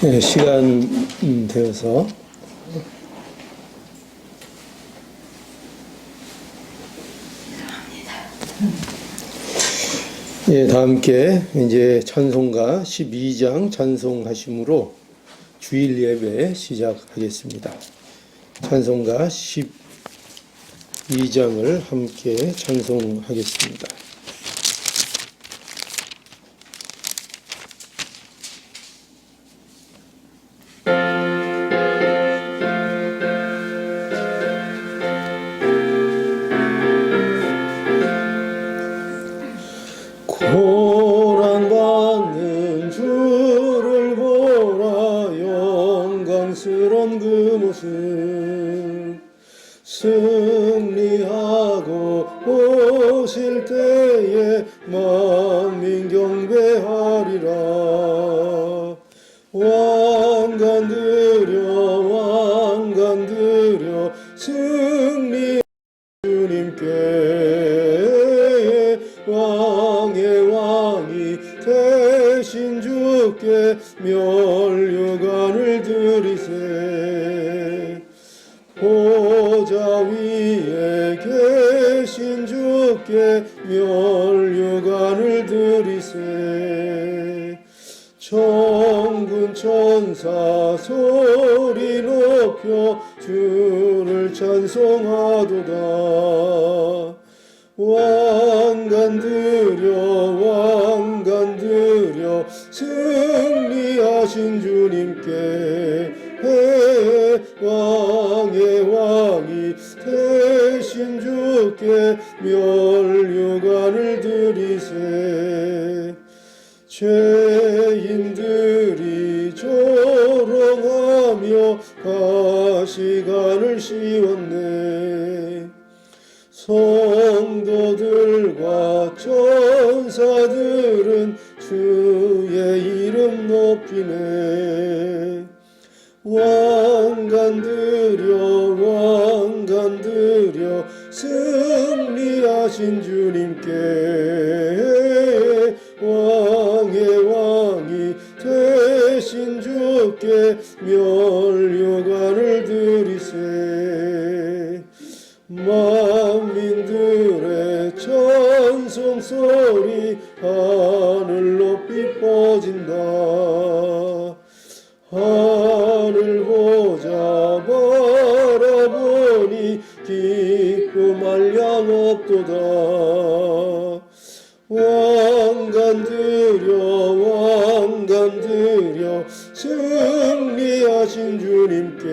네, 시간 되어서 예, 다 함께 이제 찬송가 12장 찬송하심으로 주일 예배 시작하겠습니다. 찬송가 12장을 함께 찬송하겠습니다. 고난받는 주를 보라 영광스런 그 모습 승리하고 오실 때에 만민 경배하리라 왕관 드려 승리 주님께 왕의 왕이 되신 주께 면류관을 드리세 보좌 위에 계신 주께 면류관을 드리세 천군 천사 소리 높여 주를 찬송하도다 왕관 드려 승리하신 주님께 왕의 왕이 되신 주께 면류관을 드리세 죄인들이 조롱하며 가시관을 씌웠네 성도들과 천사들은 주의 이름 높이네 왕관 드려 승리하신 주님께 왕의 왕이 되신 주께 면류관을 드리세 만민들의 찬송소리 하늘 높이 퍼진다 하늘 보자 바라보니 기쁨 한량없도다 왕관 드려 승리하신 주님께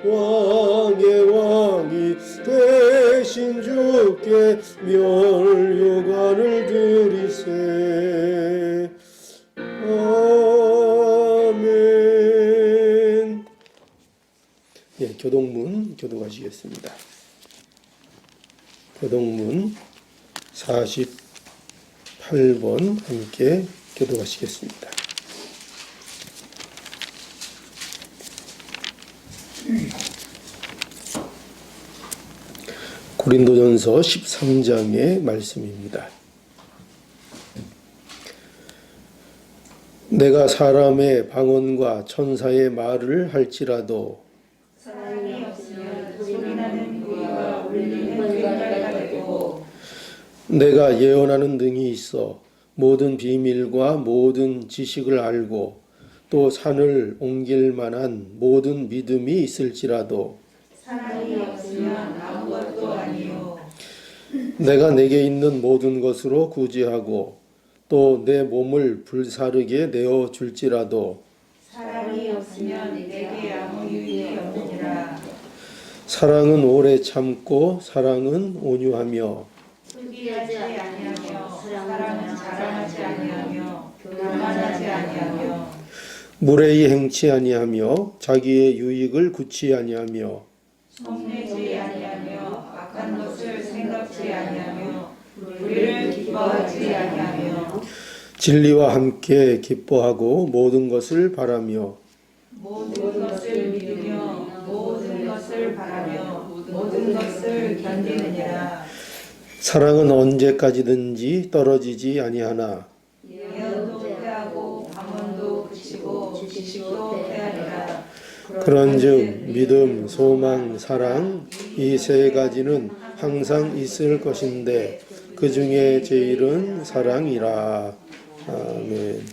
왕의 왕이 되신 주께 면류관을 드리세 아멘. 예, 교동문 교독하시겠습니다. 교동문 48번 함께 교독하시겠습니다. 고린도전서 13장의 말씀입니다. 내가 사람의 방언과 천사의 말을 할지라도 사랑이 없으면 소리나는 귀와 울리는 귀가 되고 내가 예언하는 등이 있어 모든 비밀과 모든 지식을 알고 또 산을 옮길 만한 모든 믿음이 있을지라도 사랑이 없으면 아무것도 아니요 내가 내게 있는 모든 것으로 구제하고 또 내 몸을 불사르게 내어 줄지라도 사랑이 없으면 내게 아무 유익이 없느니라 사랑은 오래 참고 사랑은 온유하며 투기하지 아니하며 사랑은 자랑하지 아니하며 교만하지 아니하며 무례히 행치 아니하며 자기의 유익을 굳이 아니하며 성내지 아니하며 악한 것을 생각지 아니하며 불의를 기뻐하지 아니하며 진리와 함께 기뻐하고 모든 것을 바라며 모든 것을 믿으며 모든 것을 바라며 모든 것을 견디느니라 사랑은 언제까지든지 떨어지지 아니하나 예언도 패하고 잠언도 그치고 지식도 헤아리라. 그런즉 믿음, 소망, 사랑 이 세 가지는 항상 있을 것인데 그 중에 제일은 사랑이라. 아멘.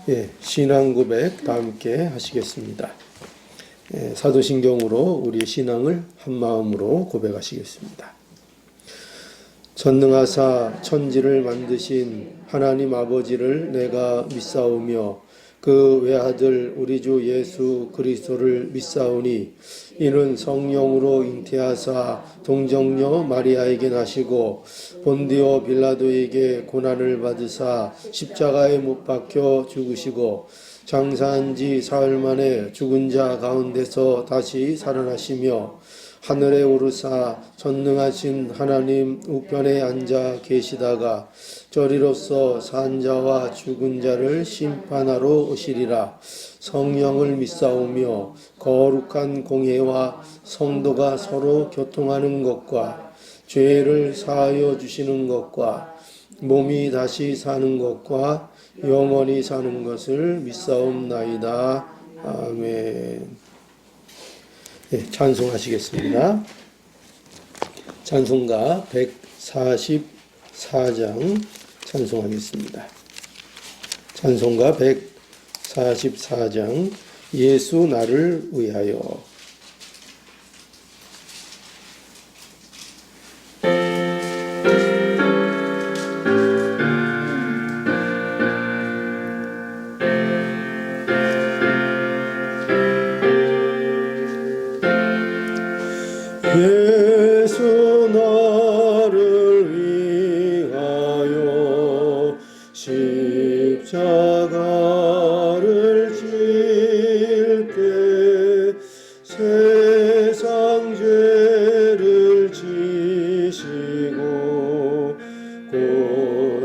예, 신앙 고백 다 함께 하시겠습니다. 예, 사도신경으로 우리 신앙을 한 마음으로 고백하시겠습니다. 전능하사 천지를 만드신 하나님 아버지를 내가 믿사오며 그 외아들 우리 주 예수 그리스도를 믿사오니 이는 성령으로 잉태하사 동정녀 마리아에게 나시고 본디오 빌라도에게 고난을 받으사 십자가에 못 박혀 죽으시고 장사한 지 사흘 만에 죽은 자 가운데서 다시 살아나시며 하늘에 오르사 전능하신 하나님 우편에 앉아 계시다가 저리로서 산 자와 죽은 자를 심판하러 오시리라. 성령을 믿사오며 거룩한 공회와 성도가 서로 교통하는 것과 죄를 사하여 주시는 것과 몸이 다시 사는 것과 영원히 사는 것을 믿사옵나이다. 아멘. 네, 찬송하시겠습니다. 찬송가 144장 찬송하겠습니다. 찬송가 144장 예수 나를 위하여. 예수 나를 위하여 십자가를 질 때 세상 죄를 지시고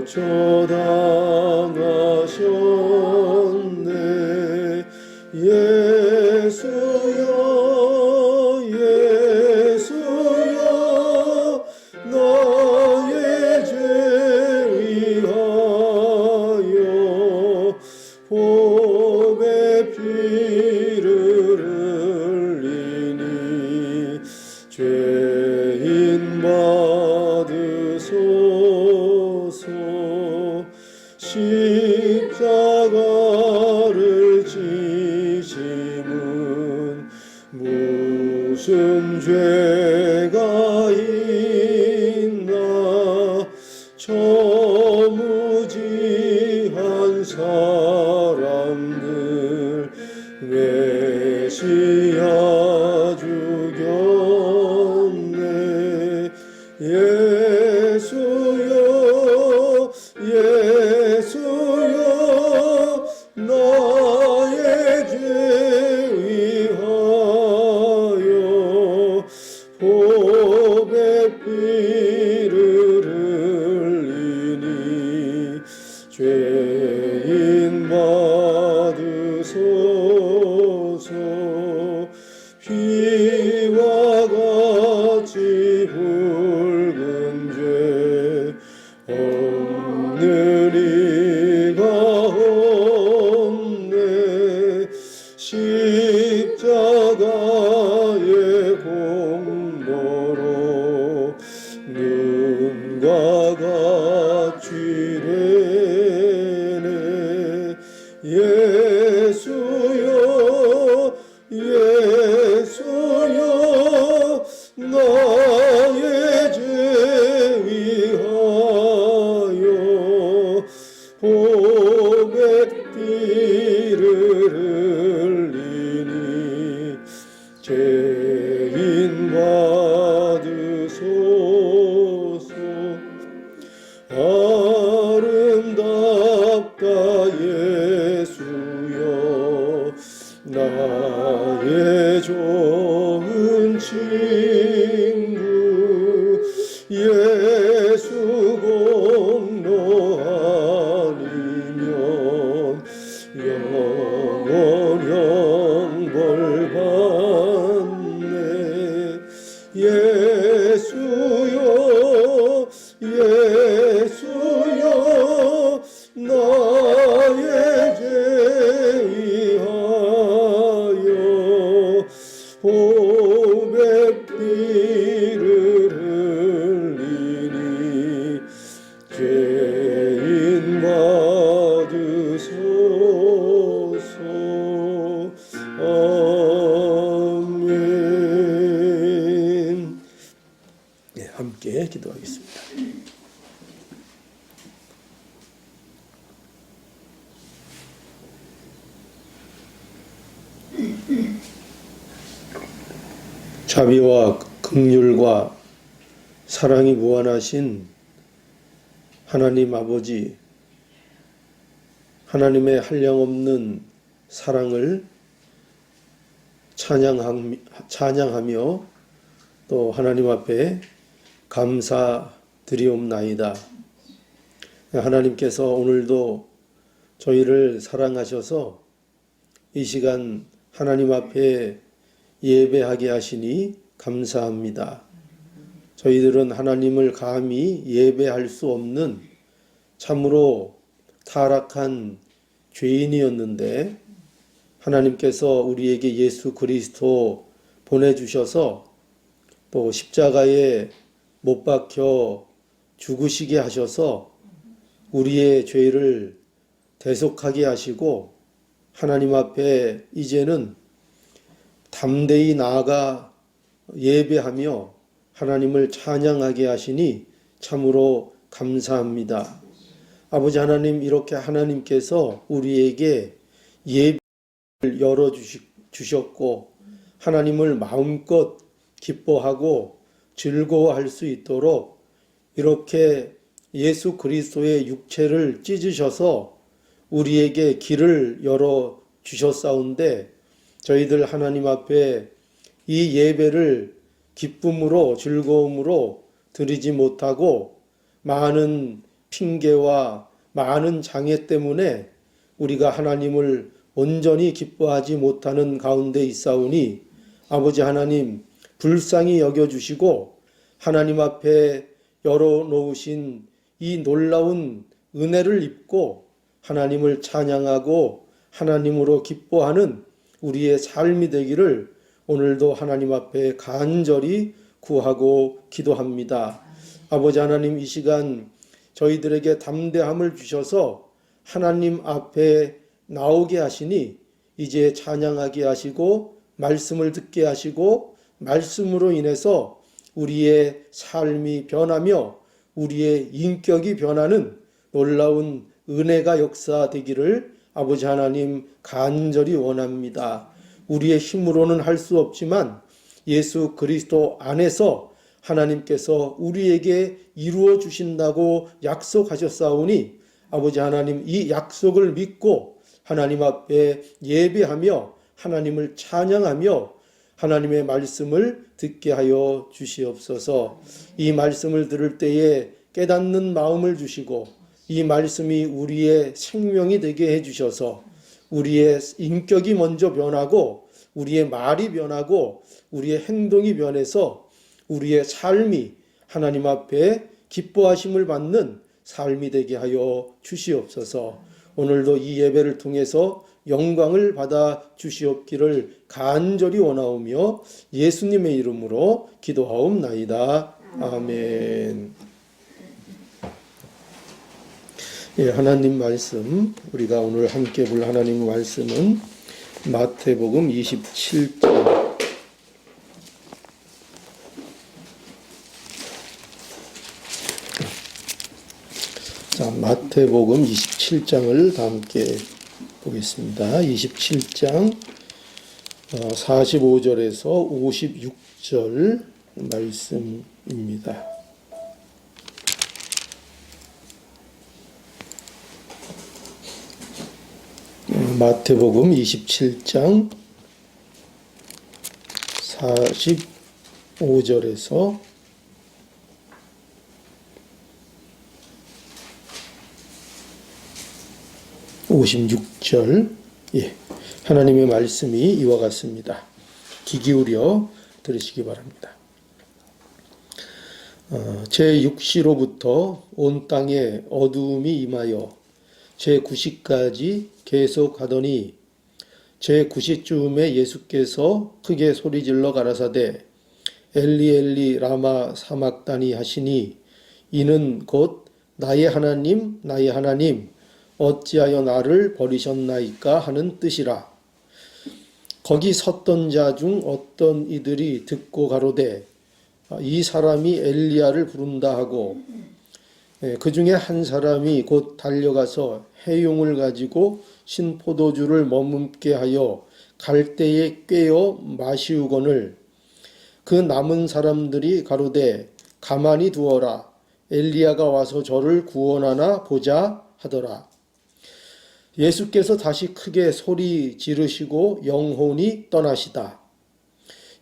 고쳐당하셨네. 예수여 나의 죄 위하여 복의 피를 흘리니 죄인 받으소서. 십자가를 지심은 무슨 죄가 있나. 저무지한 사람들 메시아 죽였네. 예수여 나의 죄 위하여 복의 피를 흘리니 죄인 받으소서. 피와 같이 붉은 죄 없는 이가 없네. 십자가의 공로로 눈과 같이 되네. 예수여 나의 죄 위하여 복의 피를 흘리니 죄인 받으소서. 아름답다 예수여 나의 좋은 친구. 예수 공로 아니면 영원형 벌 받네. 예수여 나의 주소서. 아멘. 네, 함께 기도하겠습니다. 자비와 긍휼과 사랑이 무한하신 하나님 아버지, 하나님의 한량없는 사랑을 찬양하며 또 하나님 앞에 감사드리옵나이다. 하나님께서 오늘도 저희를 사랑하셔서 이 시간 하나님 앞에 예배하게 하시니 감사합니다. 저희들은 하나님을 감히 예배할 수 없는 참으로 타락한 죄인이었는데 하나님께서 우리에게 예수 그리스도 보내주셔서 또 십자가에 못 박혀 죽으시게 하셔서 우리의 죄를 대속하게 하시고 하나님 앞에 이제는 담대히 나아가 예배하며 하나님을 찬양하게 하시니 참으로 감사합니다. 아버지 하나님, 이렇게 하나님께서 우리에게 예배를 열어주셨고 하나님을 마음껏 기뻐하고 즐거워할 수 있도록 이렇게 예수 그리스도의 육체를 찢으셔서 우리에게 길을 열어주셨사온데 저희들 하나님 앞에 이 예배를 기쁨으로 즐거움으로 드리지 못하고 많은 핑계와 많은 장애 때문에 우리가 하나님을 온전히 기뻐하지 못하는 가운데 있사오니 아버지 하나님 불쌍히 여겨주시고 하나님 앞에 열어놓으신 이 놀라운 은혜를 입고 하나님을 찬양하고 하나님으로 기뻐하는 우리의 삶이 되기를 오늘도 하나님 앞에 간절히 구하고 기도합니다. 아버지 하나님, 이 시간 저희들에게 담대함을 주셔서 하나님 앞에 나오게 하시니 이제 찬양하게 하시고 말씀을 듣게 하시고 말씀으로 인해서 우리의 삶이 변하며 우리의 인격이 변하는 놀라운 은혜가 역사되기를 아버지 하나님 간절히 원합니다. 우리의 힘으로는 할 수 없지만 예수 그리스도 안에서 하나님께서 우리에게 이루어 주신다고 약속하셨사오니 아버지 하나님, 이 약속을 믿고 하나님 앞에 예배하며 하나님을 찬양하며 하나님의 말씀을 듣게 하여 주시옵소서. 이 말씀을 들을 때에 깨닫는 마음을 주시고 이 말씀이 우리의 생명이 되게 해주셔서 우리의 인격이 먼저 변하고 우리의 말이 변하고 우리의 행동이 변해서 우리의 삶이 하나님 앞에 기뻐하심을 받는 삶이 되게 하여 주시옵소서. 오늘도 이 예배를 통해서 영광을 받아 주시옵기를 간절히 원하오며 예수님의 이름으로 기도하옵나이다. 아멘. 예, 하나님 말씀, 우리가 오늘 함께 볼 하나님 말씀은 마태복음 27장 마태복음 27장을 다 함께 보겠습니다. 27장 45절에서 56절 말씀입니다. 마태복음 27장 45절에서 56절, 예, 하나님의 말씀이 이와 같습니다. 귀 기울여 들으시기 바랍니다. 제6시로부터 온 땅에 어두움이 임하여 제9시까지 계속하더니 제9시쯤에 예수께서 크게 소리질러 가라사대 엘리 엘리 라마 사막다니 하시니 이는 곧 나의 하나님 나의 하나님 어찌하여 나를 버리셨나이까 하는 뜻이라. 거기 섰던 자 중 어떤 이들이 듣고 가로되 이 사람이 엘리야를 부른다 하고 그 중에 한 사람이 곧 달려가서 해용을 가지고 신포도주를 머금게 하여 갈대에 꿰어 마시우거늘 그 남은 사람들이 가로되 가만히 두어라 엘리야가 와서 저를 구원하나 보자 하더라. 예수께서 다시 크게 소리 지르시고 영혼이 떠나시다.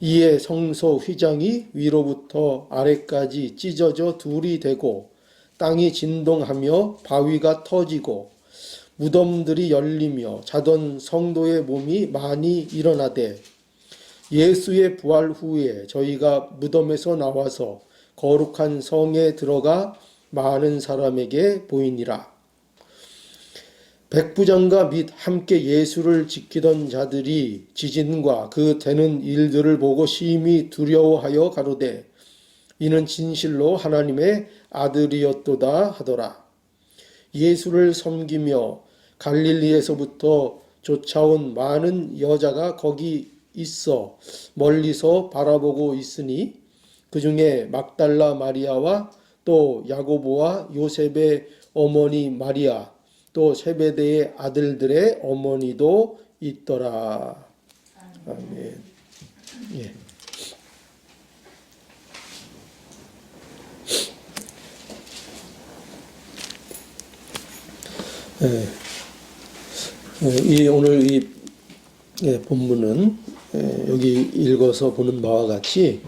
이에 성소 휘장이 위로부터 아래까지 찢어져 둘이 되고 땅이 진동하며 바위가 터지고 무덤들이 열리며 자던 성도의 몸이 많이 일어나되 예수의 부활 후에 저희가 무덤에서 나와서 거룩한 성에 들어가 많은 사람에게 보이니라. 백부장과 및 함께 예수를 지키던 자들이 지진과 그 되는 일들을 보고 심히 두려워하여 가로되 이는 진실로 하나님의 아들이었도다 하더라. 예수를 섬기며 갈릴리에서부터 쫓아온 많은 여자가 거기 있어 멀리서 바라보고 있으니 그 중에 막달라 마리아와 또 야고보와 요셉의 어머니 마리아 또 세베대의 아들들의 어머니도 있더라. 아멘. 예. 오늘 이 본문은 여기 읽어서 보는 바와 같이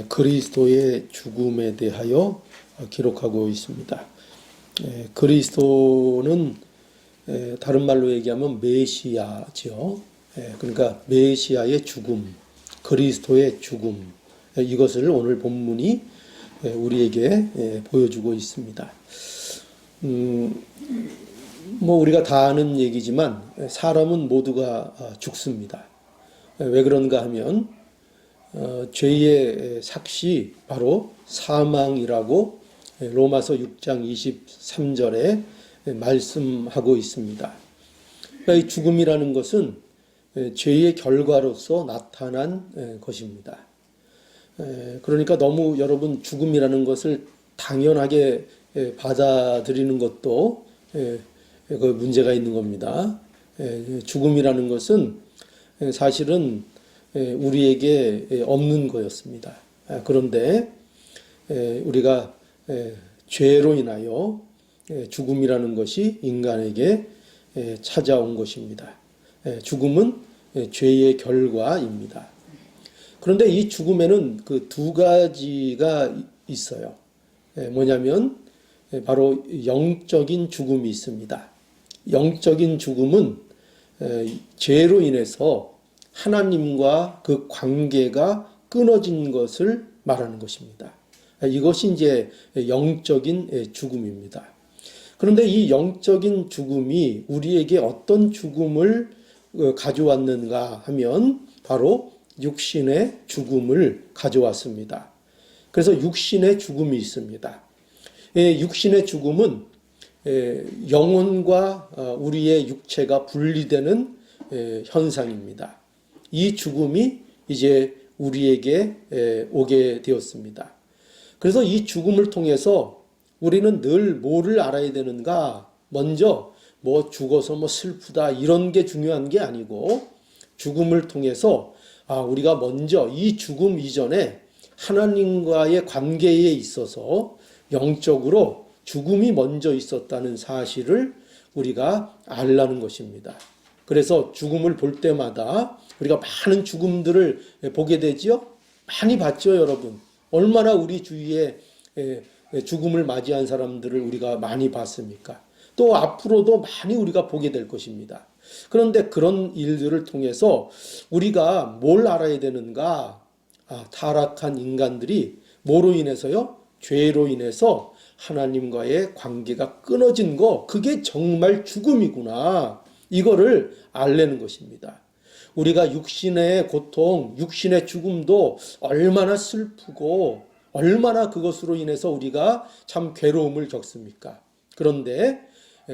그리스도의 죽음에 대하여 기록하고 있습니다. 그리스도는 다른 말로 얘기하면 메시아죠. 그러니까 메시아의 죽음, 그리스도의 죽음, 이것을 오늘 본문이 우리에게 보여주고 있습니다. 뭐 우리가 다 아는 얘기지만 사람은 모두가 죽습니다. 왜 그런가 하면 죄의 삭시 바로 사망이라고 로마서 6장 23절에 말씀하고 있습니다. 그러니까 이 죽음이라는 것은 죄의 결과로서 나타난 것입니다. 그러니까 너무 여러분 죽음이라는 것을 당연하게 받아들이는 것도 그 문제가 있는 겁니다. 죽음이라는 것은 사실은 우리에게 없는 거였습니다. 그런데 우리가 죄로 인하여 죽음이라는 것이 인간에게 찾아온 것입니다. 죽음은 죄의 결과입니다. 그런데 이 죽음에는 그 두 가지가 있어요. 뭐냐면 바로 영적인 죽음이 있습니다. 영적인 죽음은 죄로 인해서 하나님과 그 관계가 끊어진 것을 말하는 것입니다. 이것이 이제 영적인 죽음입니다. 그런데 이 영적인 죽음이 우리에게 어떤 죽음을 가져왔는가 하면 바로 육신의 죽음을 가져왔습니다. 그래서 육신의 죽음이 있습니다. 육신의 죽음은 영혼과 우리의 육체가 분리되는 현상입니다. 이 죽음이 이제 우리에게 오게 되었습니다. 그래서 이 죽음을 통해서 우리는 늘 뭐를 알아야 되는가? 먼저 뭐 죽어서 뭐 슬프다 이런 게 중요한 게 아니고 죽음을 통해서 우리가 먼저 이 죽음 이전에 하나님과의 관계에 있어서 영적으로 죽음이 먼저 있었다는 사실을 우리가 알라는 것입니다. 그래서 죽음을 볼 때마다 우리가 많은 죽음들을 보게 되지요. 많이 봤죠, 여러분. 얼마나 우리 주위에 죽음을 맞이한 사람들을 우리가 많이 봤습니까? 또 앞으로도 많이 우리가 보게 될 것입니다. 그런데 그런 일들을 통해서 우리가 뭘 알아야 되는가? 타락한 인간들이 뭐로 인해서요? 죄로 인해서 하나님과의 관계가 끊어진 거, 그게 정말 죽음이구나. 이거를 알려는 것입니다. 우리가 육신의 고통, 육신의 죽음도 얼마나 슬프고 얼마나 그것으로 인해서 우리가 참 괴로움을 겪습니까? 그런데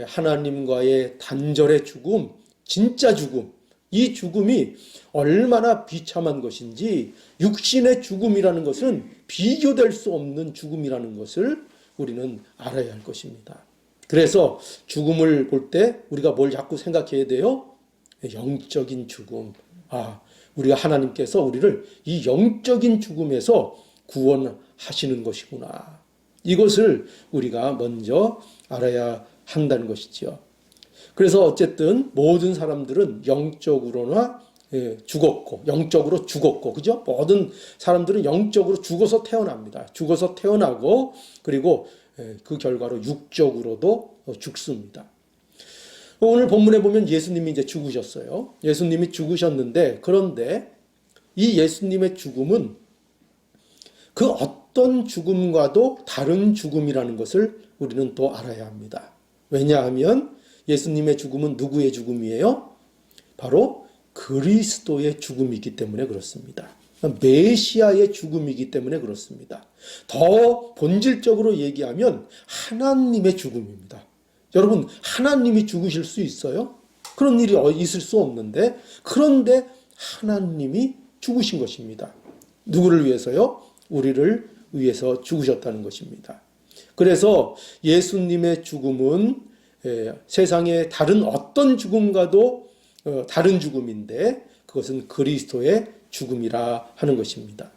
하나님과의 단절의 죽음, 진짜 죽음, 이 죽음이 얼마나 비참한 것인지 육신의 죽음이라는 것은 비교될 수 없는 죽음이라는 것을 우리는 알아야 할 것입니다. 그래서 죽음을 볼 때 우리가 뭘 자꾸 생각해야 돼요? 영적인 죽음. 우리가 하나님께서 우리를 이 영적인 죽음에서 구원하시는 것이구나. 이것을 우리가 먼저 알아야 한다는 것이죠. 그래서 어쨌든 모든 사람들은 영적으로나 죽었고, 영적으로 죽었고, 그죠? 모든 사람들은 영적으로 죽어서 태어납니다. 죽어서 태어나고, 그리고 그 결과로 육적으로도 죽습니다. 오늘 본문에 보면 예수님이 이제 죽으셨어요. 예수님이 죽으셨는데, 그런데 이 예수님의 죽음은 그 어떤 죽음과도 다른 죽음이라는 것을 우리는 또 알아야 합니다. 왜냐하면 예수님의 죽음은 누구의 죽음이에요? 바로 그리스도의 죽음이기 때문에 그렇습니다. 메시아의 죽음이기 때문에 그렇습니다. 더 본질적으로 얘기하면 하나님의 죽음입니다. 여러분, 하나님이 죽으실 수 있어요? 그런 일이 있을 수 없는데, 그런데 하나님이 죽으신 것입니다. 누구를 위해서요? 우리를 위해서 죽으셨다는 것입니다. 그래서 예수님의 죽음은 세상의 다른 어떤 죽음과도 다른 죽음인데 그것은 그리스도의 죽음이라 하는 것입니다.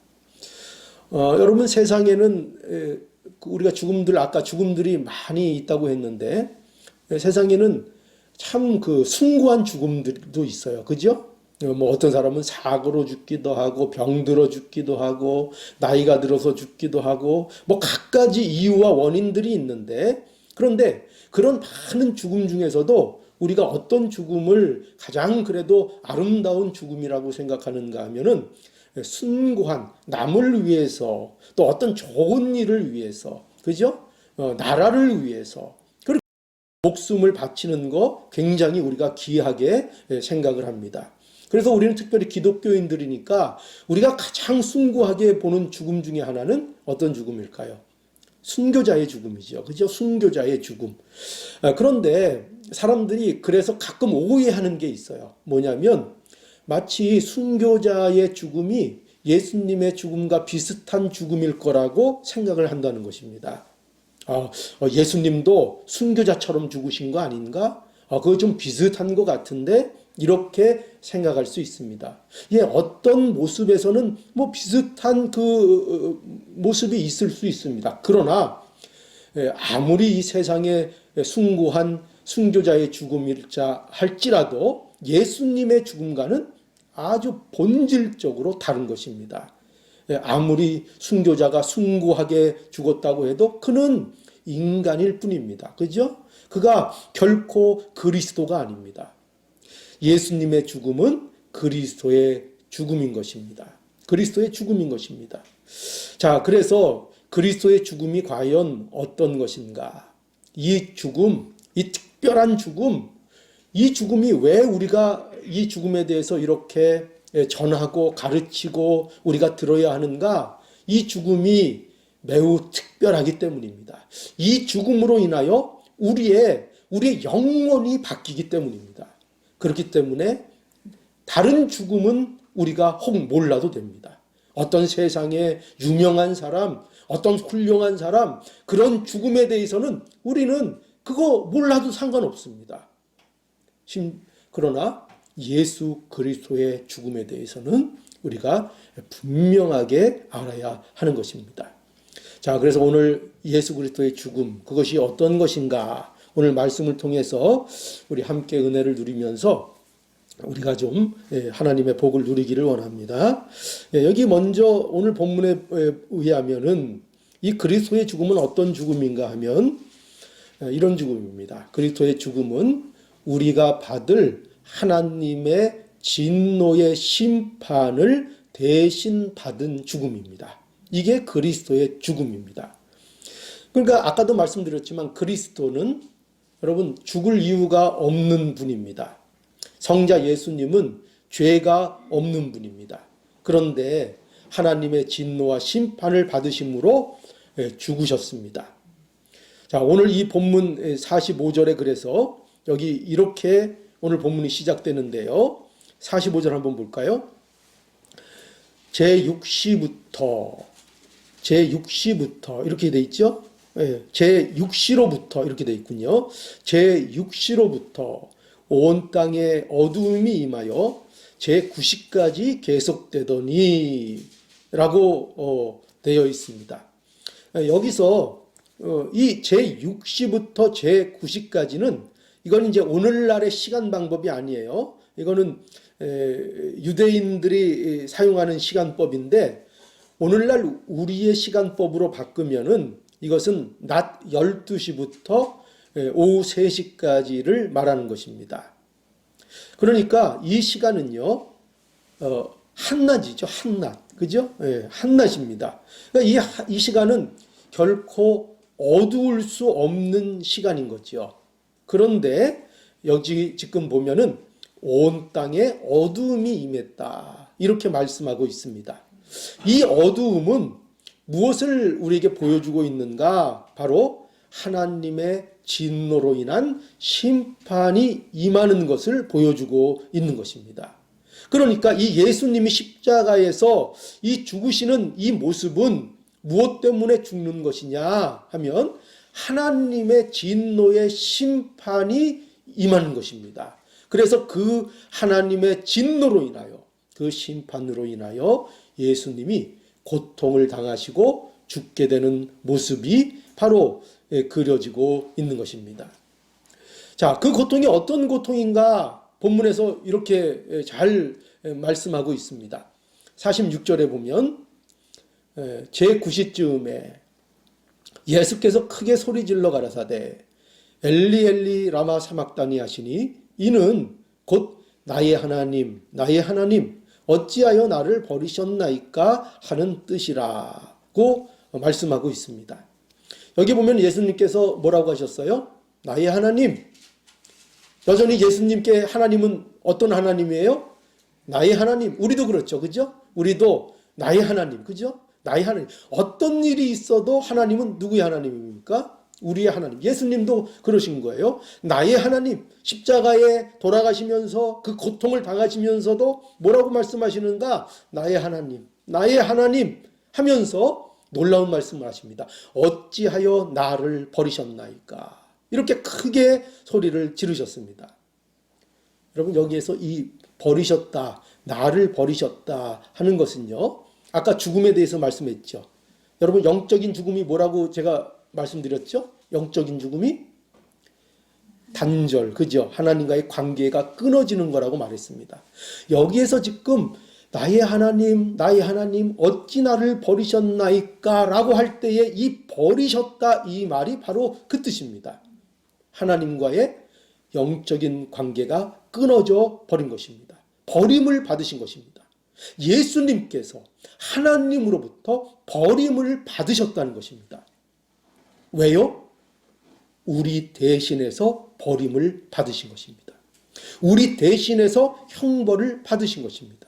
여러분, 세상에는 우리가 아까 죽음들이 많이 있다고 했는데 세상에는 참 그 숭고한 죽음들도 있어요. 그죠? 뭐 어떤 사람은 사고로 죽기도 하고 병들어 죽기도 하고 나이가 들어서 죽기도 하고 뭐 갖가지 이유와 원인들이 있는데, 그런데 그런 많은 죽음 중에서도 우리가 어떤 죽음을 가장 그래도 아름다운 죽음이라고 생각하는가 하면은 숭고한, 남을 위해서 또 어떤 좋은 일을 위해서, 그죠? 나라를 위해서 그리고 목숨을 바치는 거 굉장히 우리가 귀하게 생각을 합니다. 그래서 우리는 특별히 기독교인들이니까 우리가 가장 숭고하게 보는 죽음 중에 하나는 어떤 죽음일까요? 순교자의 죽음이죠. 그죠? 순교자의 죽음. 그런데 사람들이 그래서 가끔 오해하는 게 있어요. 뭐냐면 마치 순교자의 죽음이 예수님의 죽음과 비슷한 죽음일 거라고 생각을 한다는 것입니다. 예수님도 순교자처럼 죽으신 거 아닌가? 그거 좀 비슷한 것 같은데 이렇게 생각할 수 있습니다. 어떤 모습에서는 뭐 비슷한 그 모습이 있을 수 있습니다. 그러나 아무리 이 세상에 숭고한 순교자의 죽음일자 할지라도 예수님의 죽음과는 아주 본질적으로 다른 것입니다. 아무리 순교자가 숭고하게 죽었다고 해도 그는 인간일 뿐입니다. 그죠? 그가 결코 그리스도가 아닙니다. 예수님의 죽음은 그리스도의 죽음인 것입니다. 그리스도의 죽음인 것입니다. 자, 그래서 그리스도의 죽음이 과연 어떤 것인가? 이 죽음, 이 특별한 죽음, 이 죽음이 왜 우리가 이 죽음에 대해서 이렇게 전하고 가르치고 우리가 들어야 하는가? 이 죽음이 매우 특별하기 때문입니다. 이 죽음으로 인하여 우리의 영혼이 바뀌기 때문입니다. 그렇기 때문에 다른 죽음은 우리가 혹 몰라도 됩니다. 어떤 세상에 유명한 사람, 어떤 훌륭한 사람, 그런 죽음에 대해서는 우리는 그거 몰라도 상관없습니다. 그러나 예수 그리스도의 죽음에 대해서는 우리가 분명하게 알아야 하는 것입니다. 자, 그래서 오늘 예수 그리스도의 죽음, 그것이 어떤 것인가? 오늘 말씀을 통해서 우리 함께 은혜를 누리면서 우리가 좀 하나님의 복을 누리기를 원합니다. 여기 먼저 오늘 본문에 의하면은 이 그리스도의 죽음은 어떤 죽음인가 하면 이런 죽음입니다. 그리스도의 죽음은 우리가 받을 하나님의 진노의 심판을 대신 받은 죽음입니다. 이게 그리스도의 죽음입니다. 그러니까 아까도 말씀드렸지만 그리스도는 여러분 죽을 이유가 없는 분입니다. 성자 예수님은 죄가 없는 분입니다. 그런데 하나님의 진노와 심판을 받으심으로 죽으셨습니다. 자, 오늘 이 본문 45절에 그래서 여기 이렇게 오늘 본문이 시작되는데요. 45절 한번 볼까요? 제6시부터 이렇게 돼 있죠. 제6시로부터 이렇게 돼 있군요. 제6시로부터 온 땅에 어두움이 임하여 제9시까지 계속되더니 라고 되어 있습니다. 여기서 이 제6시부터 제9시까지는 이건 이제 오늘날의 시간 방법이 아니에요. 이거는 유대인들이 사용하는 시간법인데 오늘날 우리의 시간법으로 바꾸면은 이것은 낮 12시부터 오후 3시까지를 말하는 것입니다. 그러니까 이 시간은요, 한낮이죠. 한낮. 그죠? 한낮입니다. 그러니까 이 시간은 결코 어두울 수 없는 시간인 거죠. 그런데 여기 지금 보면은 온 땅에 어두움이 임했다. 이렇게 말씀하고 있습니다. 이 어두움은 무엇을 우리에게 보여주고 있는가? 바로 하나님의 진노로 인한 심판이 임하는 것을 보여주고 있는 것입니다. 그러니까 이 예수님이 십자가에서 이 죽으시는 이 모습은 무엇 때문에 죽는 것이냐 하면 하나님의 진노의 심판이 임하는 것입니다. 그래서 그 하나님의 진노로 인하여 그 심판으로 인하여 예수님이 고통을 당하시고 죽게 되는 모습이 바로 그려지고 있는 것입니다. 자, 그 고통이 어떤 고통인가 본문에서 이렇게 잘 말씀하고 있습니다. 46절에 보면 제9시쯤에 예수께서 크게 소리질러 가라사대 엘리 엘리 라마 사막다니 하시니 이는 곧 나의 하나님 어찌하여 나를 버리셨나이까 하는 뜻이라고 말씀하고 있습니다. 여기 보면 예수님께서 뭐라고 하셨어요? 나의 하나님. 여전히 예수님께 하나님은 어떤 하나님이에요? 나의 하나님. 우리도 그렇죠. 그죠? 우리도 나의 하나님. 그죠? 나의 하나님. 어떤 일이 있어도 하나님은 누구의 하나님입니까? 우리의 하나님. 예수님도 그러신 거예요. 나의 하나님. 십자가에 돌아가시면서 그 고통을 당하시면서도 뭐라고 말씀하시는가? 나의 하나님. 나의 하나님 하면서 놀라운 말씀을 하십니다. 어찌하여 나를 버리셨나이까? 이렇게 크게 소리를 지르셨습니다. 여러분 여기에서 이 버리셨다, 나를 버리셨다 하는 것은요. 아까 죽음에 대해서 말씀했죠. 여러분 영적인 죽음이 뭐라고 제가 말씀드렸죠? 영적인 죽음이 단절, 그죠? 하나님과의 관계가 끊어지는 거라고 말했습니다. 여기에서 지금 나의 하나님 어찌 나를 버리셨나이까 라고 할 때에 이 버리셨다 이 말이 바로 그 뜻입니다. 하나님과의 영적인 관계가 끊어져 버린 것입니다. 버림을 받으신 것입니다. 예수님께서 하나님으로부터 버림을 받으셨다는 것입니다. 왜요? 우리 대신해서 버림을 받으신 것입니다. 우리 대신해서 형벌을 받으신 것입니다.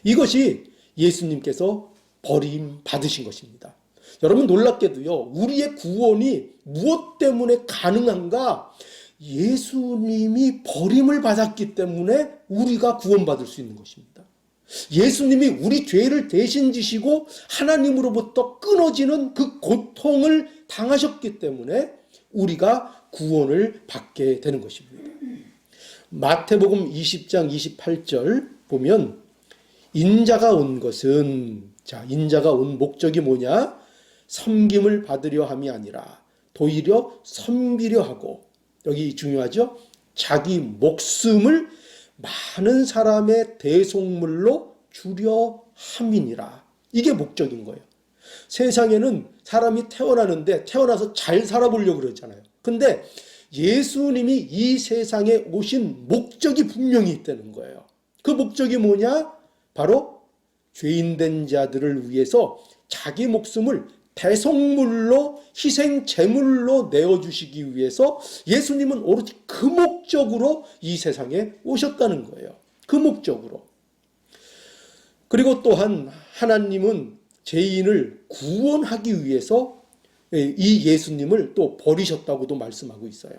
이것이 예수님께서 버림 받으신 것입니다. 여러분 놀랍게도요. 우리의 구원이 무엇 때문에 가능한가? 예수님이 버림을 받았기 때문에 우리가 구원받을 수 있는 것입니다. 예수님이 우리 죄를 대신 지시고 하나님으로부터 끊어지는 그 고통을 당하셨기 때문에 우리가 구원을 받게 되는 것입니다. 마태복음 20장 28절 보면 인자가 온 것은 인자가 온 목적이 뭐냐? 섬김을 받으려 함이 아니라 도리어 섬기려 하고 여기 중요하죠? 자기 목숨을 많은 사람의 대속물로 주려 함이니라. 이게 목적인 거예요. 세상에는 사람이 태어나는데 태어나서 잘 살아보려고 그러잖아요. 근데 예수님이 이 세상에 오신 목적이 분명히 있다는 거예요. 그 목적이 뭐냐? 바로 죄인된 자들을 위해서 자기 목숨을 대속물로 희생 제물로 내어주시기 위해서 예수님은 오로지 그 목적으로 이 세상에 오셨다는 거예요. 그 목적으로. 그리고 또한 하나님은 죄인을 구원하기 위해서 이 예수님을 또 버리셨다고도 말씀하고 있어요.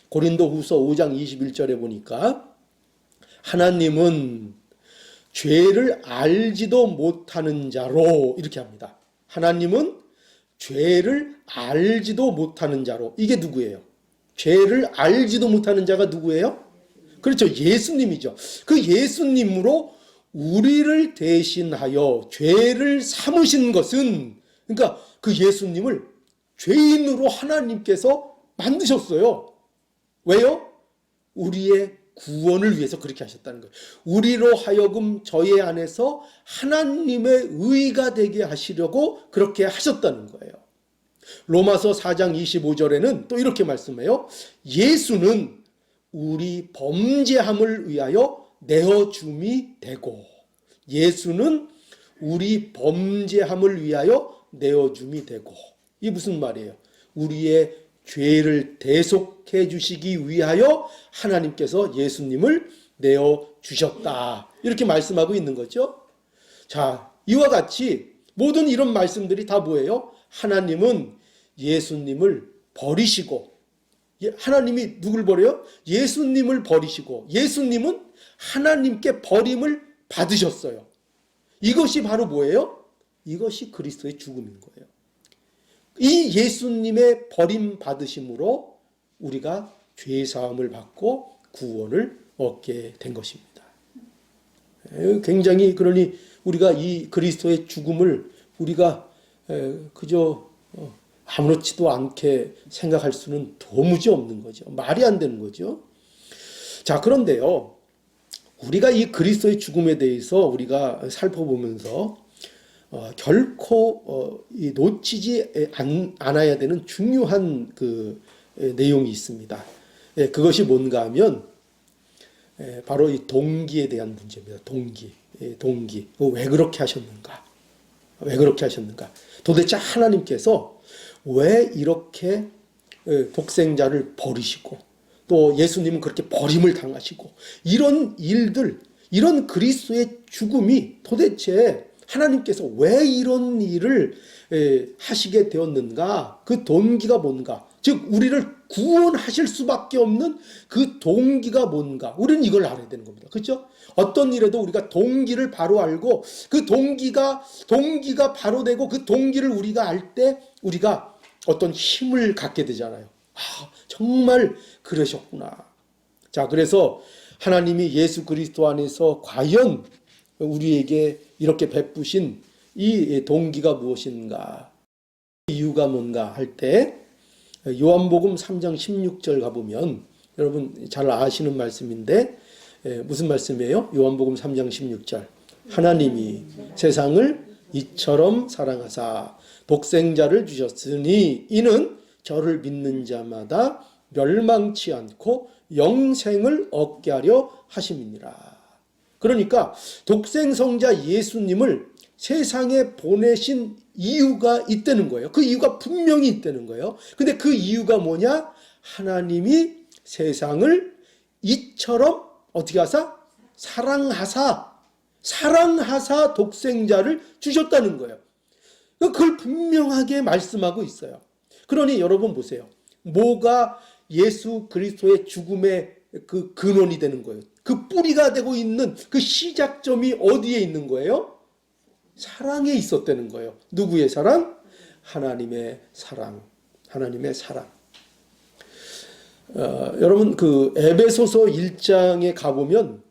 고린도후서 5장 21절에 보니까 하나님은 죄를 알지도 못하는 자로 이렇게 합니다. 하나님은 죄를 알지도 못하는 자로. 이게 누구예요? 죄를 알지도 못하는 자가 누구예요? 그렇죠. 예수님이죠. 그 예수님으로 우리를 대신하여 죄를 삼으신 것은, 그러니까 그 예수님을 죄인으로 하나님께서 만드셨어요. 왜요? 우리의 구원을 위해서 그렇게 하셨다는 거예요. 우리로 하여금 저의 안에서 하나님의 의가 되게 하시려고 그렇게 하셨다는 거예요. 로마서 4장 25절에는 또 이렇게 말씀해요. 예수는 우리 범죄함을 위하여 내어줌이 되고, 예수는 우리 범죄함을 위하여 내어줌이 되고. 이게 무슨 말이에요? 우리의 죄를 대속해 주시기 위하여 하나님께서 예수님을 내어 주셨다. 이렇게 말씀하고 있는 거죠. 자, 이와 같이 모든 이런 말씀들이 다 뭐예요? 하나님은 예수님을 버리시고, 하나님이 누굴 버려요? 예수님을 버리시고, 예수님은 하나님께 버림을 받으셨어요. 이것이 바로 뭐예요? 이것이 그리스도의 죽음인 거예요. 이 예수님의 버림받으심으로 우리가 죄사함을 받고 구원을 얻게 된 것입니다. 굉장히, 그러니 우리가 이 그리스도의 죽음을 우리가 그저 아무렇지도 않게 생각할 수는 도무지 없는 거죠. 말이 안 되는 거죠. 자, 그런데요, 우리가 이 그리스도의 죽음에 대해서 우리가 살펴보면서 결코 놓치지 않아야 되는 중요한 그 내용이 있습니다. 그것이 뭔가 하면 바로 이 동기에 대한 문제입니다. 동기. 왜 그렇게 하셨는가? 왜 그렇게 하셨는가? 도대체 하나님께서 왜 이렇게 독생자를 버리시고 또 예수님은 그렇게 버림을 당하시고 이런 일들, 이런 그리스도의 죽음이 도대체 하나님께서 왜 이런 일을 하시게 되었는가? 그 동기가 뭔가? 즉 우리를 구원하실 수밖에 없는 그 동기가 뭔가? 우리는 이걸 알아야 되는 겁니다. 그렇죠? 어떤 일에도 우리가 동기를 바로 알고 그 동기가 바로 되고 그 동기를 우리가 알 때 우리가 어떤 힘을 갖게 되잖아요. 아, 정말 그러셨구나. 자, 그래서 하나님이 예수 그리스도 안에서 과연 우리에게 이렇게 베푸신 이 동기가 무엇인가? 이유가 뭔가 할 때 요한복음 3장 16절 가보면 여러분 잘 아시는 말씀인데 무슨 말씀이에요? 요한복음 3장 16절. 하나님이 세상을 이처럼 사랑하사 독생자를 주셨으니 이는 저를 믿는 자마다 멸망치 않고 영생을 얻게 하려 하심이니라. 그러니까 독생성자 예수님을 세상에 보내신 이유가 있다는 거예요. 그 이유가 분명히 있다는 거예요. 근데 그 이유가 뭐냐? 하나님이 세상을 이처럼 어떻게 하사? 사랑하사 독생자를 주셨다는 거예요. 그걸 분명하게 말씀하고 있어요. 그러니 여러분 보세요. 뭐가 예수 그리스도의 죽음의 그 근원이 되는 거예요. 그 뿌리가 되고 있는 그 시작점이 어디에 있는 거예요? 사랑에 있었다는 거예요. 누구의 사랑? 하나님의 사랑. 하나님의 사랑. 여러분 그 에베소서 1장에 가보면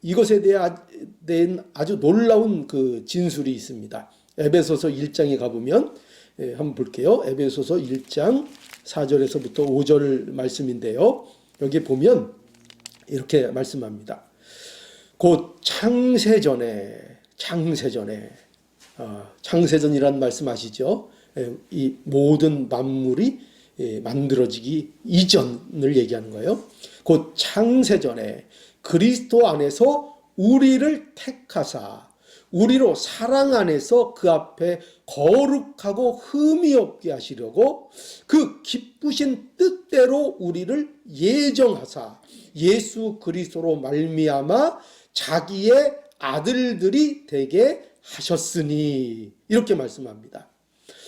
이것에 대한 아주 놀라운 그 진술이 있습니다. 에베소서 1장에 가보면 한번 볼게요. 에베소서 1장 4절에서부터 5절 말씀인데요. 여기 보면 이렇게 말씀합니다. 곧 창세전이란 말씀 아시죠? 이 모든 만물이 만들어지기 이전을 얘기하는 거예요. 곧 창세전에 그리스도 안에서 우리를 택하사 우리로 사랑 안에서 그 앞에 거룩하고 흠이 없게 하시려고 그 기쁘신 뜻대로 우리를 예정하사 예수 그리스도로 말미암아 자기의 아들들이 되게 하셨으니 이렇게 말씀합니다.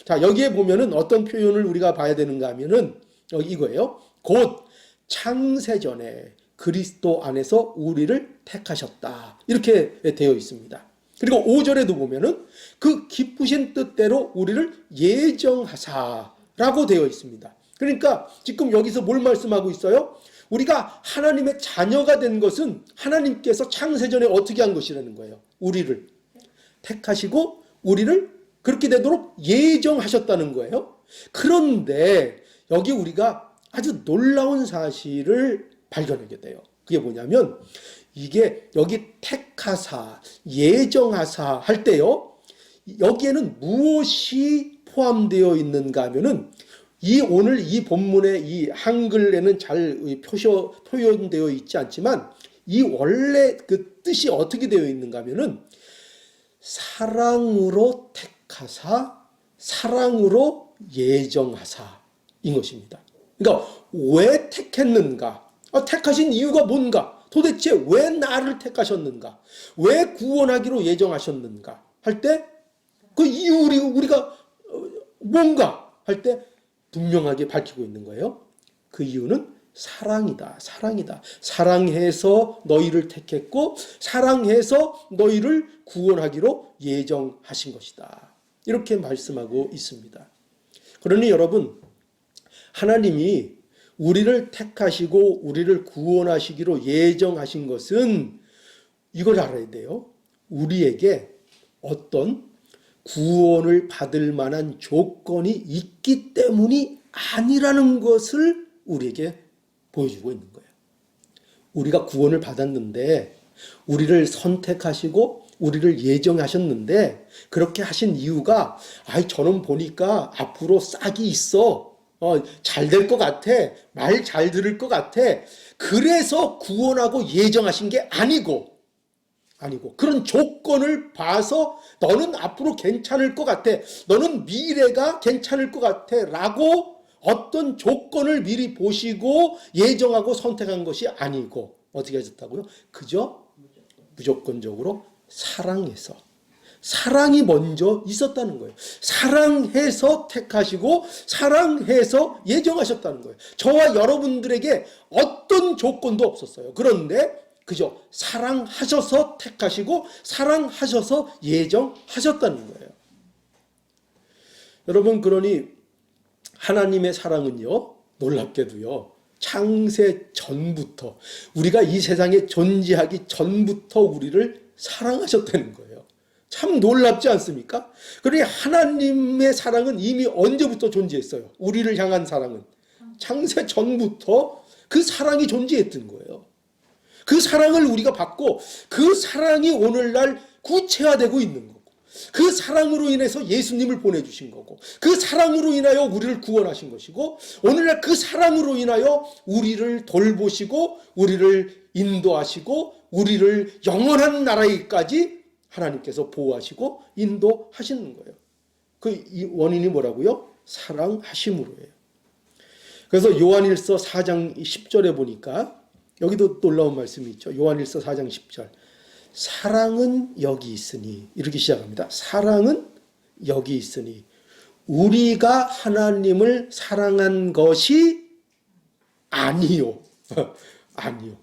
자, 여기에 보면은 어떤 표현을 우리가 봐야 되는가 하면은 여기 이거예요. 곧 창세전에 그리스도 안에서 우리를 택하셨다. 이렇게 되어 있습니다. 그리고 5절에도 보면은 그 기쁘신 뜻대로 우리를 예정하사라고 되어 있습니다. 그러니까 지금 여기서 뭘 말씀하고 있어요? 우리가 하나님의 자녀가 된 것은 하나님께서 창세전에 어떻게 한 것이라는 거예요. 우리를 택하시고 우리를 그렇게 되도록 예정하셨다는 거예요. 그런데 여기 우리가 아주 놀라운 사실을 발견하게 돼요. 그게 뭐냐면 이게 여기 택하사, 예정하사 할 때요. 여기에는 무엇이 포함되어 있는가 하면은 오늘 이 본문의 이 한글에는 잘 표현되어 있지 않지만 이 원래 그 뜻이 어떻게 되어 있는가 하면은 사랑으로 택하사, 사랑으로 예정하사인 것입니다. 그러니까 왜 택했는가? 택하신 이유가 뭔가? 도대체 왜 나를 택하셨는가? 왜 구원하기로 예정하셨는가? 할 때 그 이유 우리가 뭔가 할 때 분명하게 밝히고 있는 거예요. 그 이유는 사랑이다. 사랑이다. 사랑해서 너희를 택했고 사랑해서 너희를 구원하기로 예정하신 것이다. 이렇게 말씀하고 있습니다. 그러니 여러분, 하나님이 우리를 택하시고 우리를 구원하시기로 예정하신 것은 이걸 알아야 돼요. 우리에게 어떤 구원을 받을 만한 조건이 있기 때문이 아니라는 것을 우리에게 보여주고 있는 거예요. 우리가 구원을 받았는데 우리를 선택하시고 우리를 예정하셨는데 그렇게 하신 이유가 저는 보니까 앞으로 싹이 있어. 잘 될 것 같아. 말 잘 들을 것 같아. 그래서 구원하고 예정하신 게 아니고 그런 조건을 봐서 너는 앞으로 괜찮을 것 같아. 너는 미래가 괜찮을 것 같아. 라고 어떤 조건을 미리 보시고 예정하고 선택한 것이 아니고 어떻게 하셨다고요? 그저 무조건적으로 사랑해서 사랑이 먼저 있었다는 거예요. 사랑해서 택하시고 사랑해서 예정하셨다는 거예요. 저와 여러분들에게 어떤 조건도 없었어요. 그런데 그저 사랑하셔서 택하시고 사랑하셔서 예정하셨다는 거예요. 여러분, 그러니 하나님의 사랑은요, 놀랍게도요, 창세 전부터 우리가 이 세상에 존재하기 전부터 우리를 사랑하셨다는 거예요. 참 놀랍지 않습니까? 그러니 하나님의 사랑은 이미 언제부터 존재했어요? 우리를 향한 사랑은 창세 전부터 그 사랑이 존재했던 거예요. 그 사랑을 우리가 받고 그 사랑이 오늘날 구체화되고 있는 거고 그 사랑으로 인해서 예수님을 보내주신 거고 그 사랑으로 인하여 우리를 구원하신 것이고 오늘날 그 사랑으로 인하여 우리를 돌보시고 우리를 인도하시고 우리를 영원한 나라에까지 하나님께서 보호하시고 인도하시는 거예요. 그 원인이 뭐라고요? 사랑하심으로예요. 그래서 요한일서 4장 10절에 보니까 여기도 놀라운 말씀이 있죠. 요한일서 4장 10절. 사랑은 여기 있으니 이렇게 시작합니다. 사랑은 여기 있으니 우리가 하나님을 사랑한 것이 아니요. 아니요.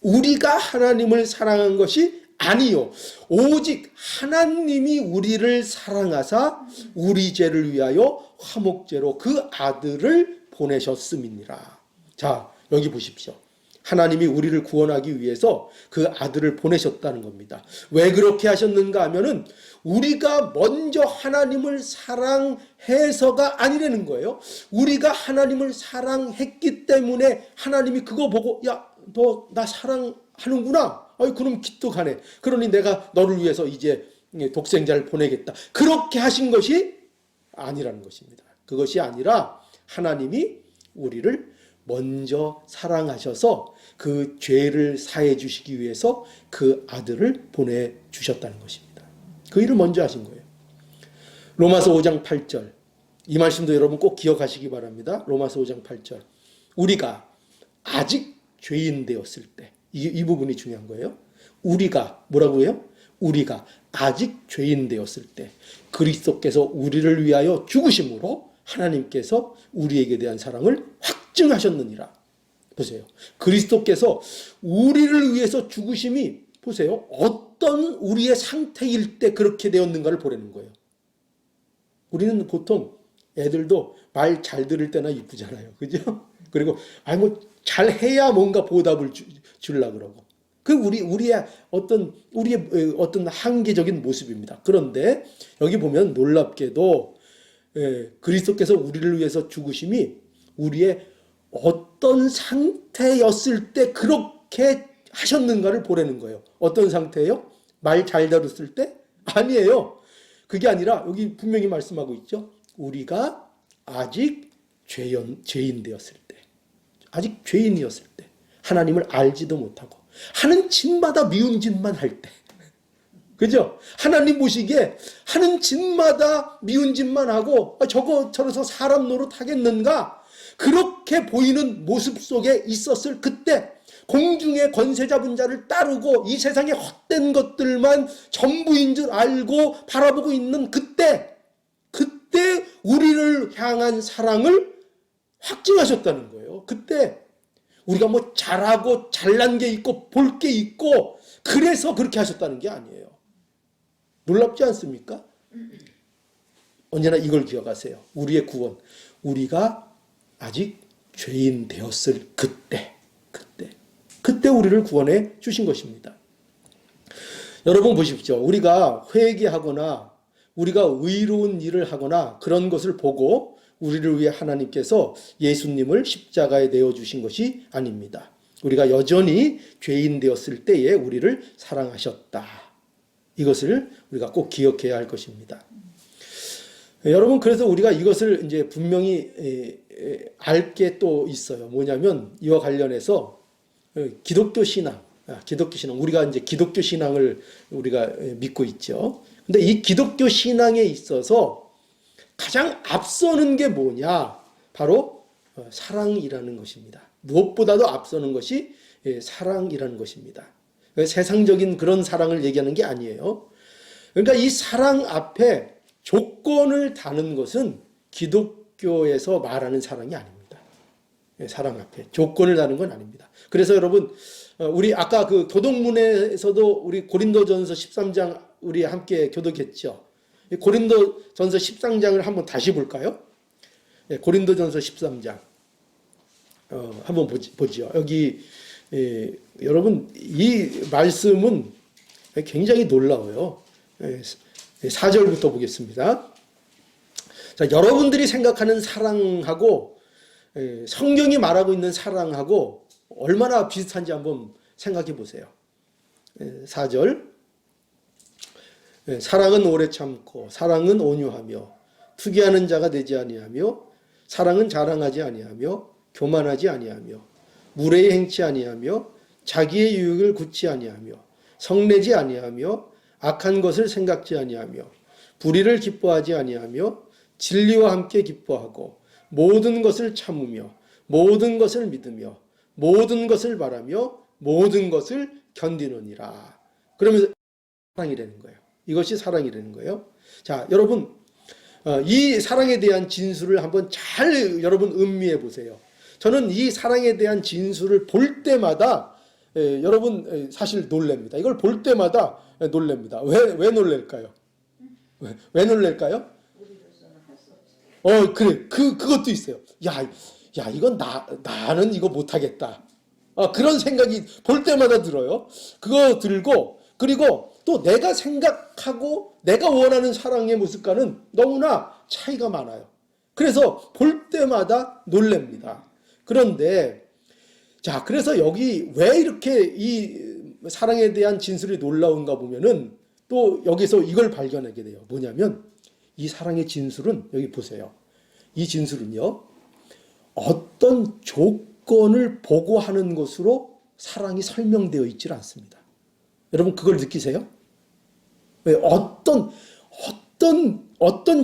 우리가 하나님을 사랑한 것이 아니요. 오직 하나님이 우리를 사랑하사 우리 죄를 위하여 화목제로 그 아들을 보내셨음이니라. 자, 여기 보십시오. 하나님이 우리를 구원하기 위해서 그 아들을 보내셨다는 겁니다. 왜 그렇게 하셨는가 하면은 우리가 먼저 하나님을 사랑해서가 아니라는 거예요. 우리가 하나님을 사랑했기 때문에 하나님이 그거 보고 야, 너 나 사랑하는구나. 그럼 기특하네. 그러니 내가 너를 위해서 이제 독생자를 보내겠다. 그렇게 하신 것이 아니라는 것입니다. 그것이 아니라 하나님이 우리를 먼저 사랑하셔서 그 죄를 사해 주시기 위해서 그 아들을 보내주셨다는 것입니다. 그 일을 먼저 하신 거예요. 로마서 5장 8절. 이 말씀도 여러분 꼭 기억하시기 바랍니다. 로마서 5장 8절. 우리가 아직 죄인 되었을 때, 이 부분이 중요한 거예요. 우리가 뭐라고 해요? 우리가 아직 죄인 되었을 때 그리스도께서 우리를 위하여 죽으심으로 하나님께서 우리에게 대한 사랑을 확증하셨느니라. 보세요. 그리스도께서 우리를 위해서 죽으심이 보세요. 어떤 우리의 상태일 때 그렇게 되었는가를 보라는 거예요. 우리는 보통 애들도 말 잘 들을 때나 이쁘잖아요. 그죠? 그리고 뭐 잘해야 뭔가 보답을 주려고 그러고. 그 우리의 어떤 한계적인 모습입니다. 그런데 여기 보면 놀랍게도 그리스도께서 우리를 위해서 죽으심이 우리의 어떤 상태였을 때 그렇게 하셨는가를 보라는 거예요. 어떤 상태예요? 말 잘 들었을 때? 아니에요. 그게 아니라 여기 분명히 말씀하고 있죠. 우리가 아직 죄인 되었을 때, 아직 죄인이었을 때, 하나님을 알지도 못하고 하는 짓마다 미운 짓만 할 때, 그죠? 하나님 보시기에 하는 짓마다 미운 짓만 하고 저러서 사람 노릇 하겠는가? 그렇게 보이는 모습 속에 있었을 그때, 공중의 권세 잡은 자를 따르고 이 세상의 헛된 것들만 전부인 줄 알고 바라보고 있는 그때 우리를 향한 사랑을 확증하셨다는 거예요. 그때 우리가 뭐 잘하고 잘난 게 있고 볼 게 있고 그래서 그렇게 하셨다는 게 아니에요. 놀랍지 않습니까? 언제나 이걸 기억하세요. 우리의 구원, 우리가 아직 죄인 되었을 그때 우리를 구원해 주신 것입니다. 여러분 보십시오. 우리가 회개하거나 우리가 의로운 일을 하거나 그런 것을 보고 우리를 위해 하나님께서 예수님을 십자가에 내어주신 것이 아닙니다. 우리가 여전히 죄인 되었을 때에 우리를 사랑하셨다. 이것을 우리가 꼭 기억해야 할 것입니다. 여러분, 그래서 우리가 이것을 이제 분명히 알 게 또 있어요. 뭐냐면 이와 관련해서 기독교 신앙, 우리가 이제 기독교 신앙을 우리가 믿고 있죠. 근데 이 기독교 신앙에 있어서 가장 앞서는 게 뭐냐? 바로 사랑이라는 것입니다. 무엇보다도 앞서는 것이 사랑이라는 것입니다. 세상적인 그런 사랑을 얘기하는 게 아니에요. 그러니까 이 사랑 앞에 조건을 다는 것은 기독교에서 말하는 사랑이 아닙니다. 사랑 앞에 조건을 다는 건 아닙니다. 그래서 여러분, 우리 아까 그 교독문에서도 우리 고린도전서 13장 우리 함께 교독했죠. 고린도전서 13장을 한번 다시 볼까요? 고린도전서 13장 한번 보죠. 여기 여러분 이 말씀은 굉장히 놀라워요. 4절부터 보겠습니다. 자, 여러분들이 생각하는 사랑하고 성경이 말하고 있는 사랑하고 얼마나 비슷한지 한번 생각해 보세요. 4절. 사랑은 오래 참고 사랑은 온유하며 투기하는 자가 되지 아니하며 사랑은 자랑하지 아니하며 교만하지 아니하며 무례히 행치 아니하며 자기의 유익을 굳지 아니하며 성내지 아니하며 악한 것을 생각지 아니하며 불의를 기뻐하지 아니하며 진리와 함께 기뻐하고 모든 것을 참으며 모든 것을 믿으며 모든 것을 바라며 모든 것을 견디느니라. 그러면서 사랑이라는 거예요. 이것이 사랑이라는 거예요. 자, 여러분 이 사랑에 대한 진술을 한번 잘 여러분 음미해 보세요. 저는 이 사랑에 대한 진술을 볼 때마다 여러분 사실 놀랍니다. 이걸 볼 때마다 놀랍니다. 왜 놀랄까요? 왜 놀랄까요? 그래. 그것도 있어요. 야, 이건 나는 이거 못하겠다. 그런 생각이 볼 때마다 들어요. 그거 들고, 그리고 또 내가 생각하고 내가 원하는 사랑의 모습과는 너무나 차이가 많아요. 그래서 볼 때마다 놀랍니다. 그런데, 자, 그래서 여기 왜 이렇게 이 사랑에 대한 진술이 놀라운가 보면은 또 여기서 이걸 발견하게 돼요. 뭐냐면, 이 사랑의 진술은 여기 보세요. 이 진술은요, 어떤 조건을 보고 하는 것으로 사랑이 설명되어 있질 않습니다. 여러분 그걸 느끼세요? 왜 어떤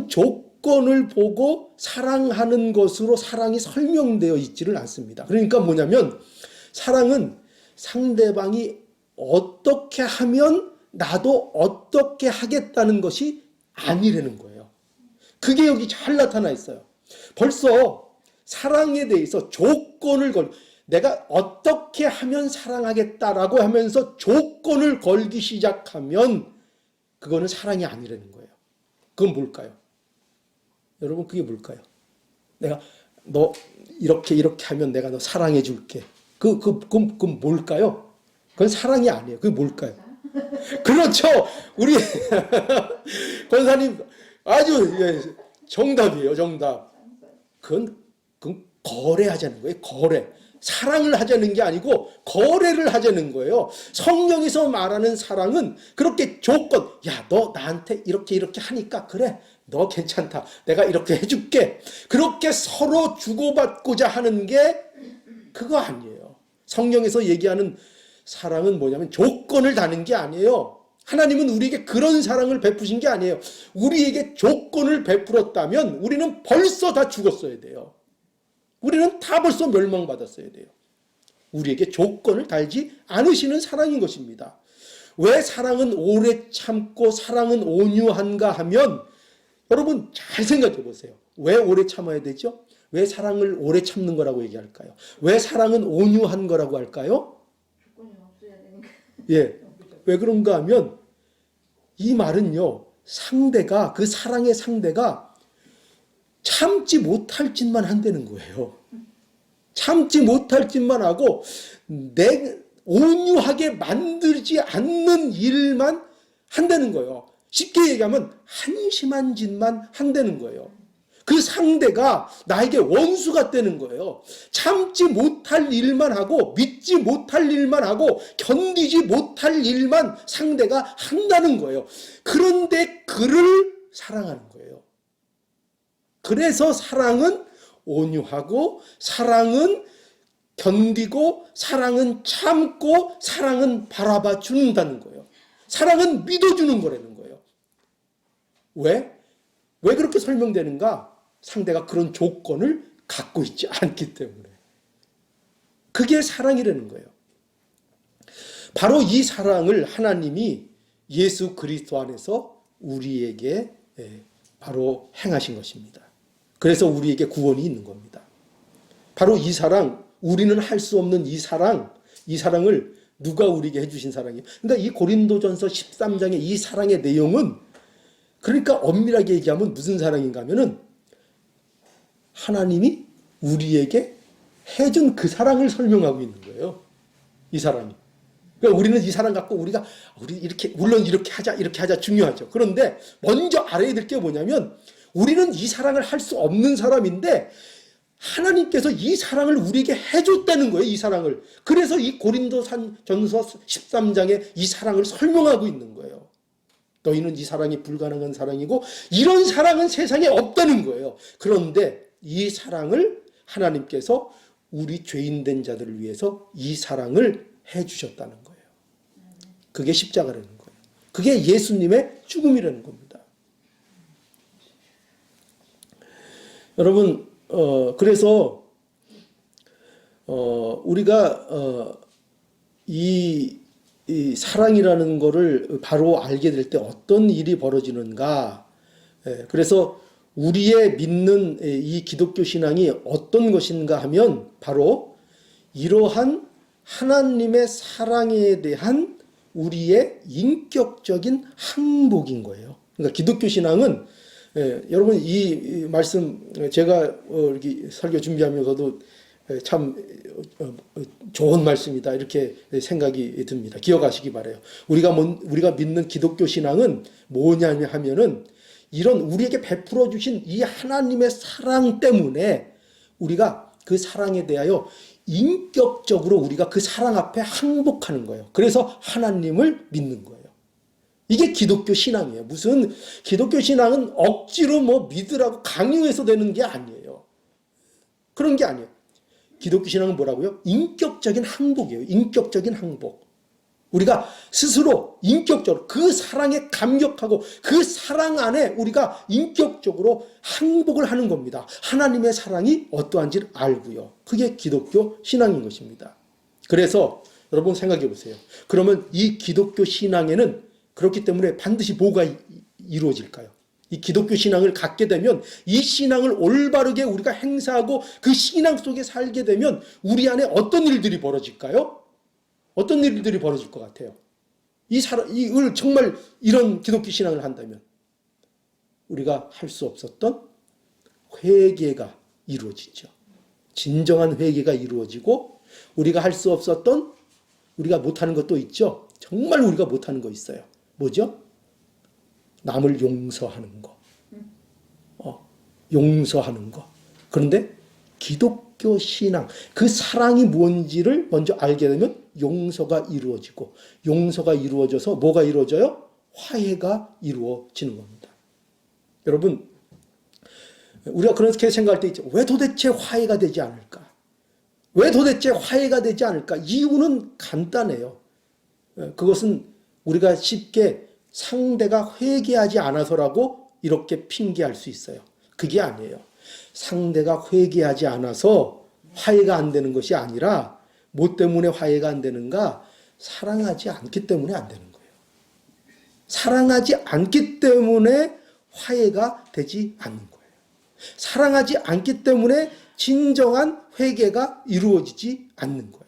조건을 보고 사랑하는 것으로 사랑이 설명되어 있지를 않습니다. 그러니까 뭐냐면 사랑은 상대방이 어떻게 하면 나도 어떻게 하겠다는 것이 아니라는 거예요. 그게 여기 잘 나타나 있어요. 벌써 사랑에 대해서 조건을 내가 어떻게 하면 사랑하겠다라고 하면서 조건을 걸기 시작하면 그거는 사랑이 아니라는 거예요. 그건 뭘까요? 여러분, 그게 뭘까요? 내가 너 이렇게 하면 내가 너 사랑해 줄게. 그건 뭘까요? 그건 사랑이 아니에요. 그게 뭘까요? 그렇죠. 우리 권사님 아주 정답이에요. 정답. 그건 거래하자는 거예요. 거래. 사랑을 하자는 게 아니고 거래를 하자는 거예요. 성경에서 말하는 사랑은 그렇게 조건, 야, 너 나한테 이렇게 하니까 그래, 너 괜찮다, 내가 이렇게 해줄게, 그렇게 서로 주고받고자 하는 게 그거 아니에요. 성경에서 얘기하는 사랑은 뭐냐면 조건을 다는 게 아니에요. 하나님은 우리에게 그런 사랑을 베푸신 게 아니에요. 우리에게 조건을 베풀었다면 우리는 벌써 다 죽었어야 돼요. 우리는 다 벌써 멸망받았어야 돼요. 우리에게 조건을 달지 않으시는 사랑인 것입니다. 왜 사랑은 오래 참고 사랑은 온유한가 하면, 여러분 잘 생각해 보세요. 왜 오래 참아야 되죠? 왜 사랑을 오래 참는 거라고 얘기할까요? 왜 사랑은 온유한 거라고 할까요? 조건이 없어야 되니까. 예. 왜 그런가 하면 이 말은요, 상대가, 그 사랑의 상대가 참지 못할 짓만 한다는 거예요. 참지 못할 짓만 하고 온유하게 만들지 않는 일만 한다는 거예요. 쉽게 얘기하면 한심한 짓만 한다는 거예요. 그 상대가 나에게 원수가 되는 거예요. 참지 못할 일만 하고 믿지 못할 일만 하고 견디지 못할 일만 상대가 한다는 거예요. 그런데 그를 사랑하는 거예요. 그래서 사랑은 온유하고, 사랑은 견디고, 사랑은 참고, 사랑은 바라봐 준다는 거예요. 사랑은 믿어주는 거라는 거예요. 왜? 왜 그렇게 설명되는가? 상대가 그런 조건을 갖고 있지 않기 때문에. 그게 사랑이라는 거예요. 바로 이 사랑을 하나님이 예수 그리스도 안에서 우리에게 바로 행하신 것입니다. 그래서 우리에게 구원이 있는 겁니다. 바로 이 사랑, 우리는 할 수 없는 이 사랑을 누가 우리에게 해주신 사랑이에요? 그러니까 이 고린도전서 13장의 이 사랑의 내용은, 그러니까 엄밀하게 얘기하면 무슨 사랑인가 하면은 하나님이 우리에게 해준 그 사랑을 설명하고 있는 거예요. 이 사랑이. 그러니까 우리는 이 사랑 갖고 우리 이렇게, 물론 이렇게 하자 중요하죠. 그런데 먼저 알아야 될 게 뭐냐면, 우리는 이 사랑을 할 수 없는 사람인데 하나님께서 이 사랑을 우리에게 해줬다는 거예요. 이 사랑을. 그래서 이 고린도전서 13장에 이 사랑을 설명하고 있는 거예요. 너희는 이 사랑이 불가능한 사랑이고 이런 사랑은 세상에 없다는 거예요. 그런데 이 사랑을 하나님께서 우리 죄인된 자들을 위해서 이 사랑을 해주셨다는 거예요. 그게 십자가라는 거예요. 그게 예수님의 죽음이라는 겁니다. 여러분, 그래서 우리가 이 사랑이라는 거를 바로 알게 될 때 어떤 일이 벌어지는가? 그래서 우리의 믿는 이 기독교 신앙이 어떤 것인가 하면 바로 이러한 하나님의 사랑에 대한 우리의 인격적인 항복인 거예요. 그러니까 기독교 신앙은, 여러분 이 말씀 제가 이렇게 설교 준비하면서도 참 좋은 말씀이다 이렇게 생각이 듭니다. 기억하시기 바라요. 우리가 믿는 기독교 신앙은 뭐냐 하면은 이런 우리에게 베풀어 주신 이 하나님의 사랑 때문에 우리가 그 사랑에 대하여 인격적으로 우리가 그 사랑 앞에 항복하는 거예요. 그래서 하나님을 믿는 거예요. 이게 기독교 신앙이에요. 무슨 기독교 신앙은 억지로 뭐 믿으라고 강요해서 되는 게 아니에요. 그런 게 아니에요. 기독교 신앙은 뭐라고요? 인격적인 항복이에요. 인격적인 항복. 우리가 스스로 인격적으로 그 사랑에 감격하고 그 사랑 안에 우리가 인격적으로 항복을 하는 겁니다. 하나님의 사랑이 어떠한지를 알고요. 그게 기독교 신앙인 것입니다. 그래서 여러분 생각해 보세요. 그러면 이 기독교 신앙에는 그렇기 때문에 반드시 뭐가 이루어질까요? 이 기독교 신앙을 갖게 되면, 이 신앙을 올바르게 우리가 행사하고 그 신앙 속에 살게 되면 우리 안에 어떤 일들이 벌어질까요? 어떤 일들이 벌어질 것 같아요? 이을 정말 이런 기독교 신앙을 한다면 우리가 할 수 없었던 회개가 이루어지죠. 진정한 회개가 이루어지고, 우리가 할 수 없었던, 우리가 못하는 것도 있죠. 정말 우리가 못하는 거 있어요. 뭐죠? 남을 용서하는 거. 용서하는 거. 그런데 기독교 신앙, 그 사랑이 뭔지를 먼저 알게 되면 용서가 이루어지고, 용서가 이루어져서 뭐가 이루어져요? 화해가 이루어지는 겁니다. 여러분, 우리가 그렇게 생각할 때 있죠. 왜 도대체 화해가 되지 않을까? 왜 도대체 화해가 되지 않을까? 이유는 간단해요. 그것은 우리가 쉽게 상대가 회개하지 않아서라고 이렇게 핑계할 수 있어요. 그게 아니에요. 상대가 회개하지 않아서 화해가 안 되는 것이 아니라, 뭐 때문에 화해가 안 되는가? 사랑하지 않기 때문에 안 되는 거예요. 사랑하지 않기 때문에 화해가 되지 않는 거예요. 사랑하지 않기 때문에 진정한 회개가 이루어지지 않는 거예요.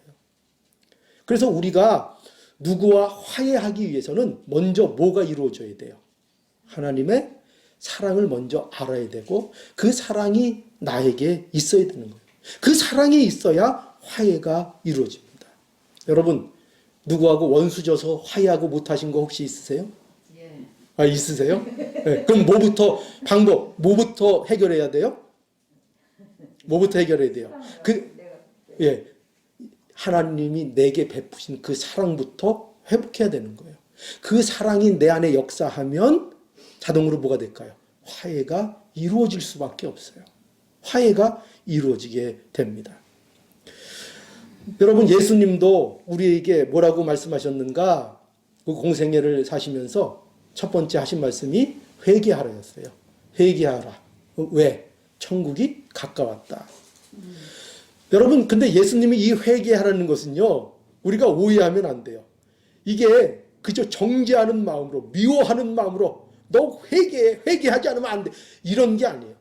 그래서 우리가 누구와 화해하기 위해서는 먼저 뭐가 이루어져야 돼요? 하나님의 사랑을 먼저 알아야 되고, 그 사랑이 나에게 있어야 되는 거예요. 그 사랑이 있어야 화해가 이루어집니다. 여러분, 누구하고 원수져서 화해하고 못하신 거 혹시 있으세요? 아, 있으세요? 네. 그럼 뭐부터 해결해야 돼요? 뭐부터 해결해야 돼요? 예. 하나님이 내게 베푸신 그 사랑부터 회복해야 되는 거예요. 그 사랑이 내 안에 역사하면 자동으로 뭐가 될까요? 화해가 이루어질 수밖에 없어요. 화해가 이루어지게 됩니다. 여러분, 예수님도 우리에게 뭐라고 말씀하셨는가? 그 공생애를 사시면서 첫 번째 하신 말씀이 회개하라였어요. 회개하라. 왜? 천국이 가까웠다. 여러분, 근데 예수님이 이 회개하라는 것은요, 우리가 오해하면 안 돼요. 이게 그저 정죄하는 마음으로, 미워하는 마음으로 너 회개하지 않으면 안 돼, 이런 게 아니에요.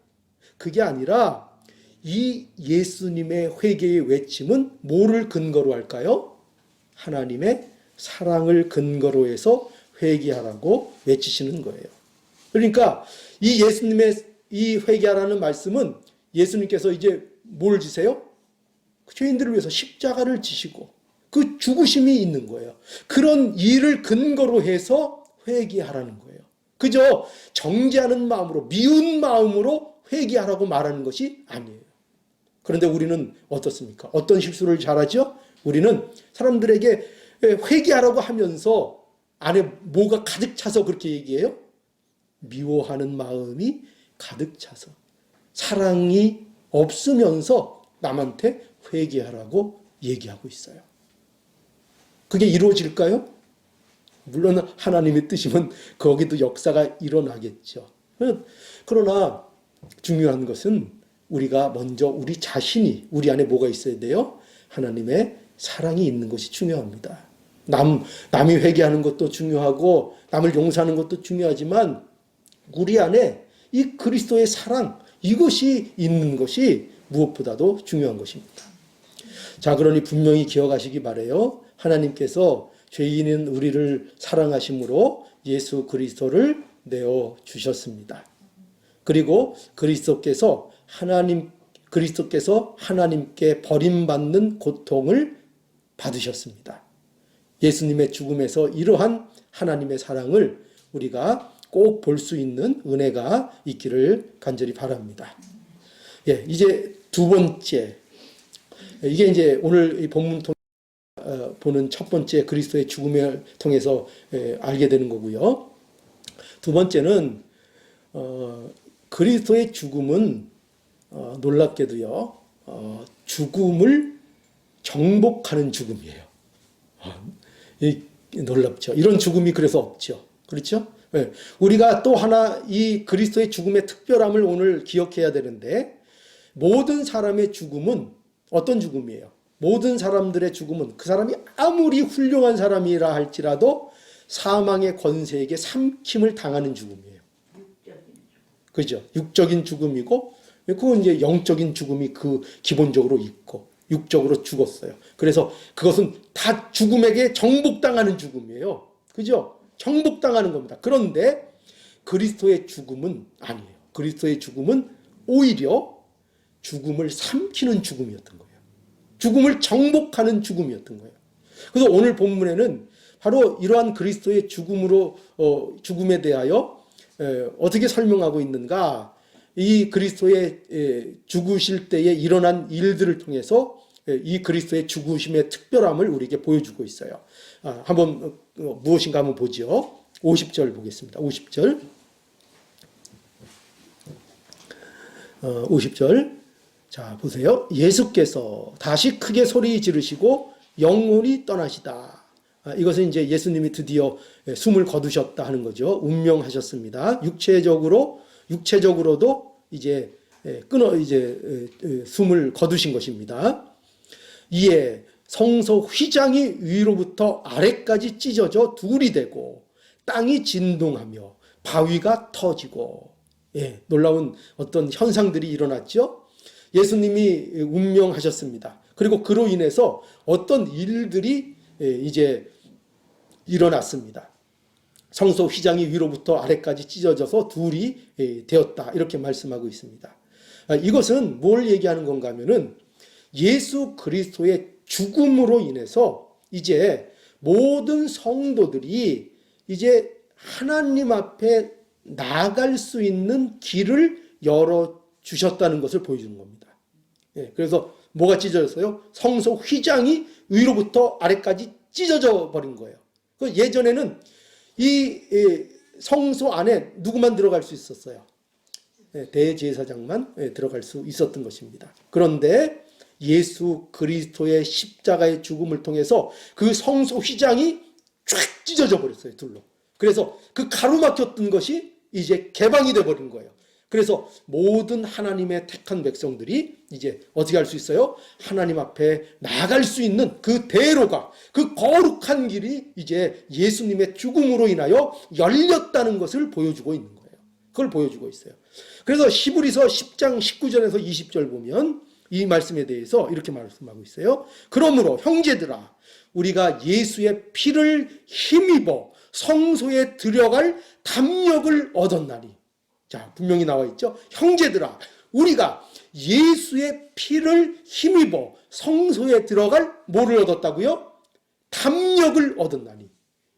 그게 아니라 이 예수님의 회개의 외침은 뭐를 근거로 할까요? 하나님의 사랑을 근거로 해서 회개하라고 외치시는 거예요. 그러니까 이 예수님의 이 회개하라는 말씀은, 예수님께서 이제 뭘 지세요? 죄인들을 위해서 십자가를 지시고 그 죽으심이 있는 거예요. 그런 일을 근거로 해서 회개하라는 거예요. 그저 정죄하는 마음으로, 미운 마음으로 회개하라고 말하는 것이 아니에요. 그런데 우리는 어떻습니까? 어떤 실수를 잘하죠? 우리는 사람들에게 회개하라고 하면서 안에 뭐가 가득 차서 그렇게 얘기해요? 미워하는 마음이 가득 차서, 사랑이 없으면서 남한테 회개하라고 얘기하고 있어요. 그게 이루어질까요? 물론 하나님의 뜻이면 거기도 역사가 일어나겠죠. 그러나 중요한 것은 우리가 먼저 우리 자신이, 우리 안에 뭐가 있어야 돼요? 하나님의 사랑이 있는 것이 중요합니다. 남이 회개하는 것도 중요하고 남을 용서하는 것도 중요하지만 우리 안에 이 그리스도의 사랑, 이것이 있는 것이 무엇보다도 중요한 것입니다. 자, 그러니 분명히 기억하시기 바라요. 하나님께서 죄인인 우리를 사랑하심으로 예수 그리스도를 내어 주셨습니다. 그리고 그리스도께서 하나님께 버림받는 고통을 받으셨습니다. 예수님의 죽음에서 이러한 하나님의 사랑을 우리가 꼭 볼 수 있는 은혜가 있기를 간절히 바랍니다. 예, 이제 두 번째, 이게 이제 오늘 이 본문 보는 첫 번째 그리스도의 죽음을 통해서 알게 되는 거고요. 두 번째는 그리스도의 죽음은 놀랍게도요, 죽음을 정복하는 죽음이에요. 놀랍죠. 이런 죽음이 그래서 없죠. 그렇죠? 네. 우리가 또 하나 이 그리스도의 죽음의 특별함을 오늘 기억해야 되는데, 모든 사람의 죽음은 어떤 죽음이에요? 모든 사람들의 죽음은 그 사람이 아무리 훌륭한 사람이라 할지라도 사망의 권세에게 삼킴을 당하는 죽음이에요. 그죠? 육적인 죽음이고, 그건 이제 영적인 죽음이 그 기본적으로 있고, 육적으로 죽었어요. 그래서 그것은 다 죽음에게 정복당하는 죽음이에요. 그죠? 정복당하는 겁니다. 그런데 그리스도의 죽음은 아니에요. 그리스도의 죽음은 오히려 죽음을 삼키는 죽음이었던 거예요. 죽음을 정복하는 죽음이었던 거예요. 그래서 오늘 본문에는 바로 이러한 그리스도의 죽음에 대하여 어떻게 설명하고 있는가? 이 그리스도의 죽으실 때에 일어난 일들을 통해서 이 그리스도의 죽으심의 특별함을 우리에게 보여주고 있어요. 한번 무엇인가 한번 보죠. 50절 보겠습니다. 50절. 50절. 자, 보세요. 예수께서 다시 크게 소리 지르시고 영혼이 떠나시다. 이것은 이제 예수님이 드디어 숨을 거두셨다 하는 거죠. 운명하셨습니다. 육체적으로도 이제 숨을 거두신 것입니다. 이에 성소 휘장이 위로부터 아래까지 찢어져 둘이 되고 땅이 진동하며 바위가 터지고, 놀라운 어떤 현상들이 일어났죠. 예수님이 운명하셨습니다. 그리고 그로 인해서 어떤 일들이 이제 일어났습니다. 성소 휘장이 위로부터 아래까지 찢어져서 둘이 되었다. 이렇게 말씀하고 있습니다. 이것은 뭘 얘기하는 건가 하면은 예수 그리스도의 죽음으로 인해서 이제 모든 성도들이 이제 하나님 앞에 나아갈 수 있는 길을 열어주셨다는 것을 보여주는 겁니다. 그래서 뭐가 찢어졌어요? 성소 휘장이 위로부터 아래까지 찢어져 버린 거예요. 예전에는 이 성소 안에 누구만 들어갈 수 있었어요? 대제사장만 들어갈 수 있었던 것입니다. 그런데 예수 그리스도의 십자가의 죽음을 통해서 그 성소 휘장이 쫙 찢어져 버렸어요. 둘로. 그래서 그 가로막혔던 것이 이제 개방이 돼 버린 거예요. 그래서 모든 하나님의 택한 백성들이 이제 어떻게 할 수 있어요? 하나님 앞에 나아갈 수 있는 그 대로가, 그 거룩한 길이 이제 예수님의 죽음으로 인하여 열렸다는 것을 보여주고 있는 거예요. 그걸 보여주고 있어요. 그래서 히브리서 10장 19절에서 20절 보면 이 말씀에 대해서 이렇게 말씀하고 있어요. 그러므로 형제들아, 우리가 예수의 피를 힘입어 성소에 들어갈 담력을 얻었나니. 자, 분명히 나와 있죠. 형제들아, 우리가 예수의 피를 힘입어 성소에 들어갈 뭐를 얻었다고요? 담력을 얻었나니.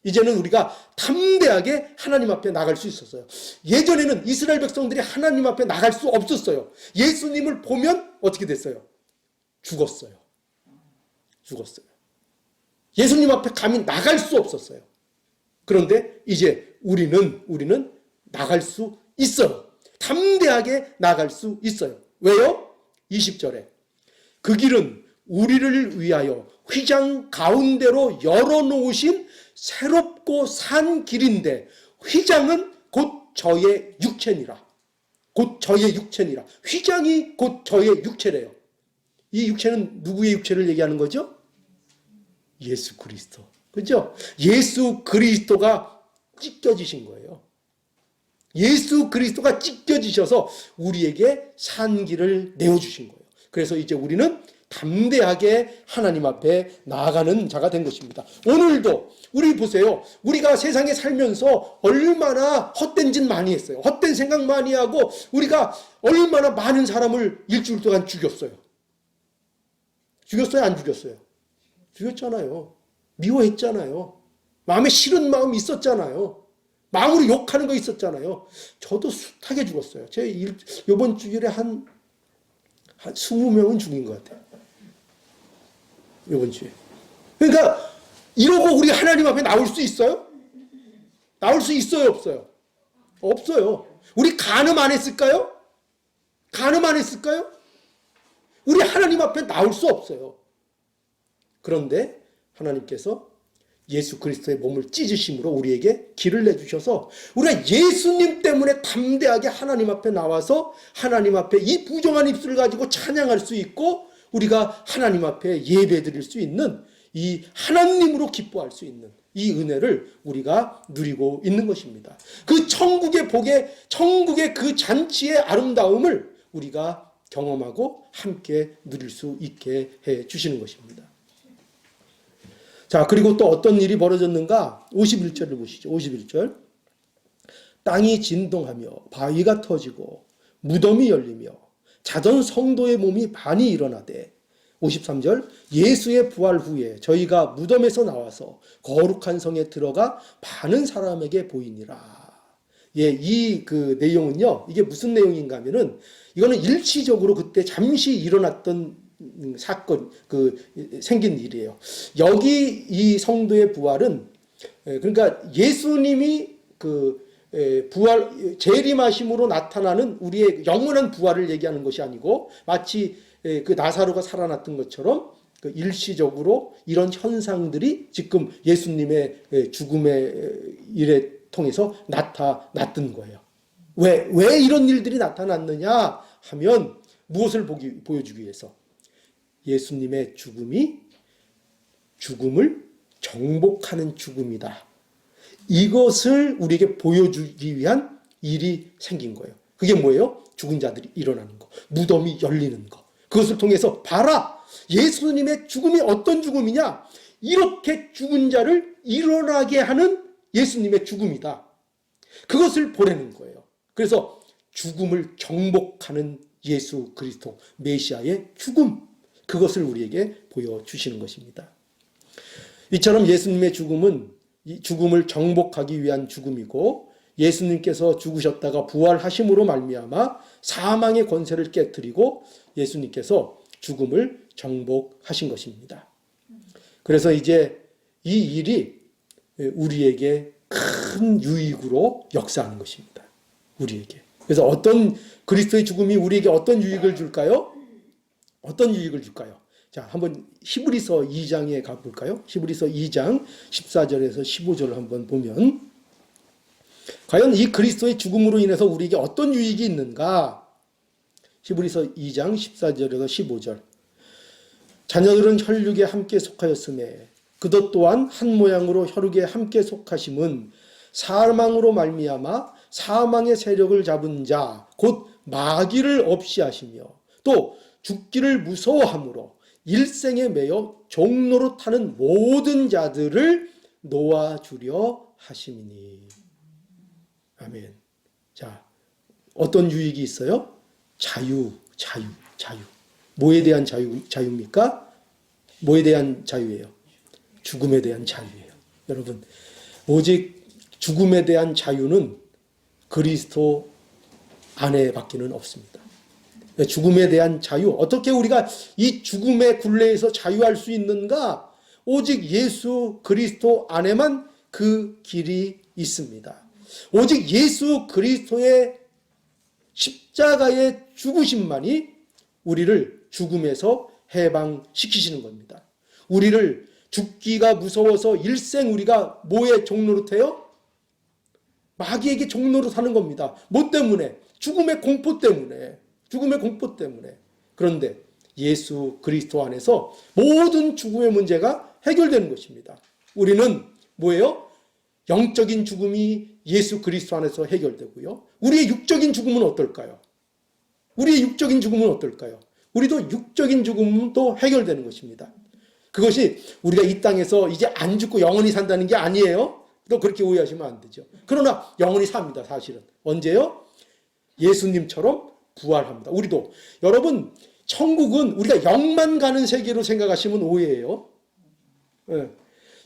이제는 우리가 담대하게 하나님 앞에 나갈 수 있었어요. 예전에는 이스라엘 백성들이 하나님 앞에 나갈 수 없었어요. 예수님을 보면 어떻게 됐어요? 죽었어요. 예수님 앞에 감히 나갈 수 없었어요. 그런데 이제 우리는 나갈 수 있어요. 담대하게 나갈 수 있어요. 왜요? 20절에 그 길은 우리를 위하여 휘장 가운데로 열어놓으신 새롭고 산 길인데 휘장은 곧 저의 육체니라. 휘장이 곧 저의 육체래요. 이 육체는 누구의 육체를 얘기하는 거죠? 예수 그리스도. 그죠? 예수 그리스도가 찢겨지신 거예요. 예수 그리스도가 찢겨지셔서 우리에게 산 길을 내어주신 거예요. 그래서 이제 우리는 담대하게 하나님 앞에 나아가는 자가 된 것입니다. 오늘도 우리 보세요. 우리가 세상에 살면서 얼마나 헛된 짓 많이 했어요. 헛된 생각 많이 하고 우리가 얼마나 많은 사람을 일주일 동안 죽였어요. 죽였어요? 안 죽였어요? 죽였잖아요. 미워했잖아요. 마음에 싫은 마음이 있었잖아요. 마음으로 욕하는 거 있었잖아요. 저도 숱하게 죽었어요. 이번 주일에 한 20명은 죽인 것 같아요. 이번 주에. 그러니까 이러고 우리 하나님 앞에 나올 수 있어요? 나올 수 있어요? 없어요? 없어요. 우리 간음 안 했을까요? 우리 하나님 앞에 나올 수 없어요. 그런데 하나님께서 예수 그리스도의 몸을 찢으심으로 우리에게 길을 내주셔서 우리가 예수님 때문에 담대하게 하나님 앞에 나와서 하나님 앞에 이 부정한 입술을 가지고 찬양할 수 있고 우리가 하나님 앞에 예배 드릴 수 있는 이 하나님으로 기뻐할 수 있는 이 은혜를 우리가 누리고 있는 것입니다. 그 천국의 복의, 천국의 그 잔치의 아름다움을 우리가 경험하고 함께 누릴 수 있게 해 주시는 것입니다. 자, 그리고 또 어떤 일이 벌어졌는가? 51절을 보시죠. 51절. 땅이 진동하며 바위가 터지고 무덤이 열리며 자던 성도의 몸이 반이 일어나되 53절. 예수의 부활 후에 저희가 무덤에서 나와서 거룩한 성에 들어가 많은 사람에게 보이니라. 예, 이 그 내용은요, 이게 무슨 내용인가 하면은, 이거는 일시적으로 그때 잠시 일어났던 사건, 생긴 일이에요. 여기 이 성도의 부활은, 그러니까 예수님이 부활, 재림하심으로 나타나는 우리의 영원한 부활을 얘기하는 것이 아니고, 마치 그 나사로가 살아났던 것처럼 일시적으로 이런 현상들이 지금 예수님의 죽음의 일에 통해서 나타났던 거예요. 왜 이런 일들이 나타났느냐 하면 무엇을 보여주기 위해서? 예수님의 죽음이 죽음을 정복하는 죽음이다. 이것을 우리에게 보여주기 위한 일이 생긴 거예요. 그게 뭐예요? 죽은 자들이 일어나는 거, 무덤이 열리는 거. 그것을 통해서 봐라! 예수님의 죽음이 어떤 죽음이냐? 이렇게 죽은 자를 일어나게 하는 예수님의 죽음이다. 그것을 보내는 거예요. 그래서 죽음을 정복하는 예수 그리스도 메시아의 죽음, 그것을 우리에게 보여주시는 것입니다. 이처럼 예수님의 죽음은 이 죽음을 정복하기 위한 죽음이고, 예수님께서 죽으셨다가 부활하심으로 말미암아 사망의 권세를 깨뜨리고 예수님께서 죽음을 정복하신 것입니다. 그래서 이제 이 일이 우리에게 큰 유익으로 역사하는 것입니다. 우리에게. 그래서 어떤 그리스도의 죽음이 우리에게 어떤 유익을 줄까요? 어떤 유익을 줄까요? 자, 한번 히브리서 2장에 가볼까요? 히브리서 2장 14절에서 15절을 한번 보면, 과연 이 그리스도의 죽음으로 인해서 우리에게 어떤 유익이 있는가? 히브리서 2장 14절에서 15절. 자녀들은 혈육에 함께 속하였음에 그것 또한 한 모양으로 혈육에 함께 속하심은 사망으로 말미암아 사망의 세력을 잡은 자 곧 마귀를 없이 하시며 또 죽기를 무서워함으로 일생에 매여 종로로 타는 모든 자들을 놓아주려 하심이니. 아멘. 자, 어떤 유익이 있어요? 자유. 뭐에 대한 자유입니까? 뭐에 대한 자유예요? 죽음에 대한 자유예요. 여러분, 오직 죽음에 대한 자유는 그리스도 안에밖에는 없습니다. 죽음에 대한 자유, 어떻게 우리가 이 죽음의 굴레에서 자유할 수 있는가? 오직 예수 그리스도 안에만 그 길이 있습니다. 오직 예수 그리스도의 십자가의 죽으심만이 우리를 죽음에서 해방시키시는 겁니다. 우리를 죽기가 무서워서 일생 우리가 뭐의 종노릇해요? 마귀에게 종노릇하는 겁니다. 뭐 때문에? 죽음의 공포 때문에. 그런데 예수 그리스도 안에서 모든 죽음의 문제가 해결되는 것입니다. 우리는 뭐예요? 영적인 죽음이 예수 그리스도 안에서 해결되고요. 우리의 육적인 죽음은 어떨까요? 우리도 육적인 죽음도 해결되는 것입니다. 그것이 우리가 이 땅에서 이제 안 죽고 영원히 산다는 게 아니에요. 또 그렇게 오해하시면 안 되죠. 그러나 영원히 삽니다, 사실은. 언제요? 예수님처럼 부활합니다. 우리도. 여러분, 천국은 우리가 영만 가는 세계로 생각하시면 오해예요. 네.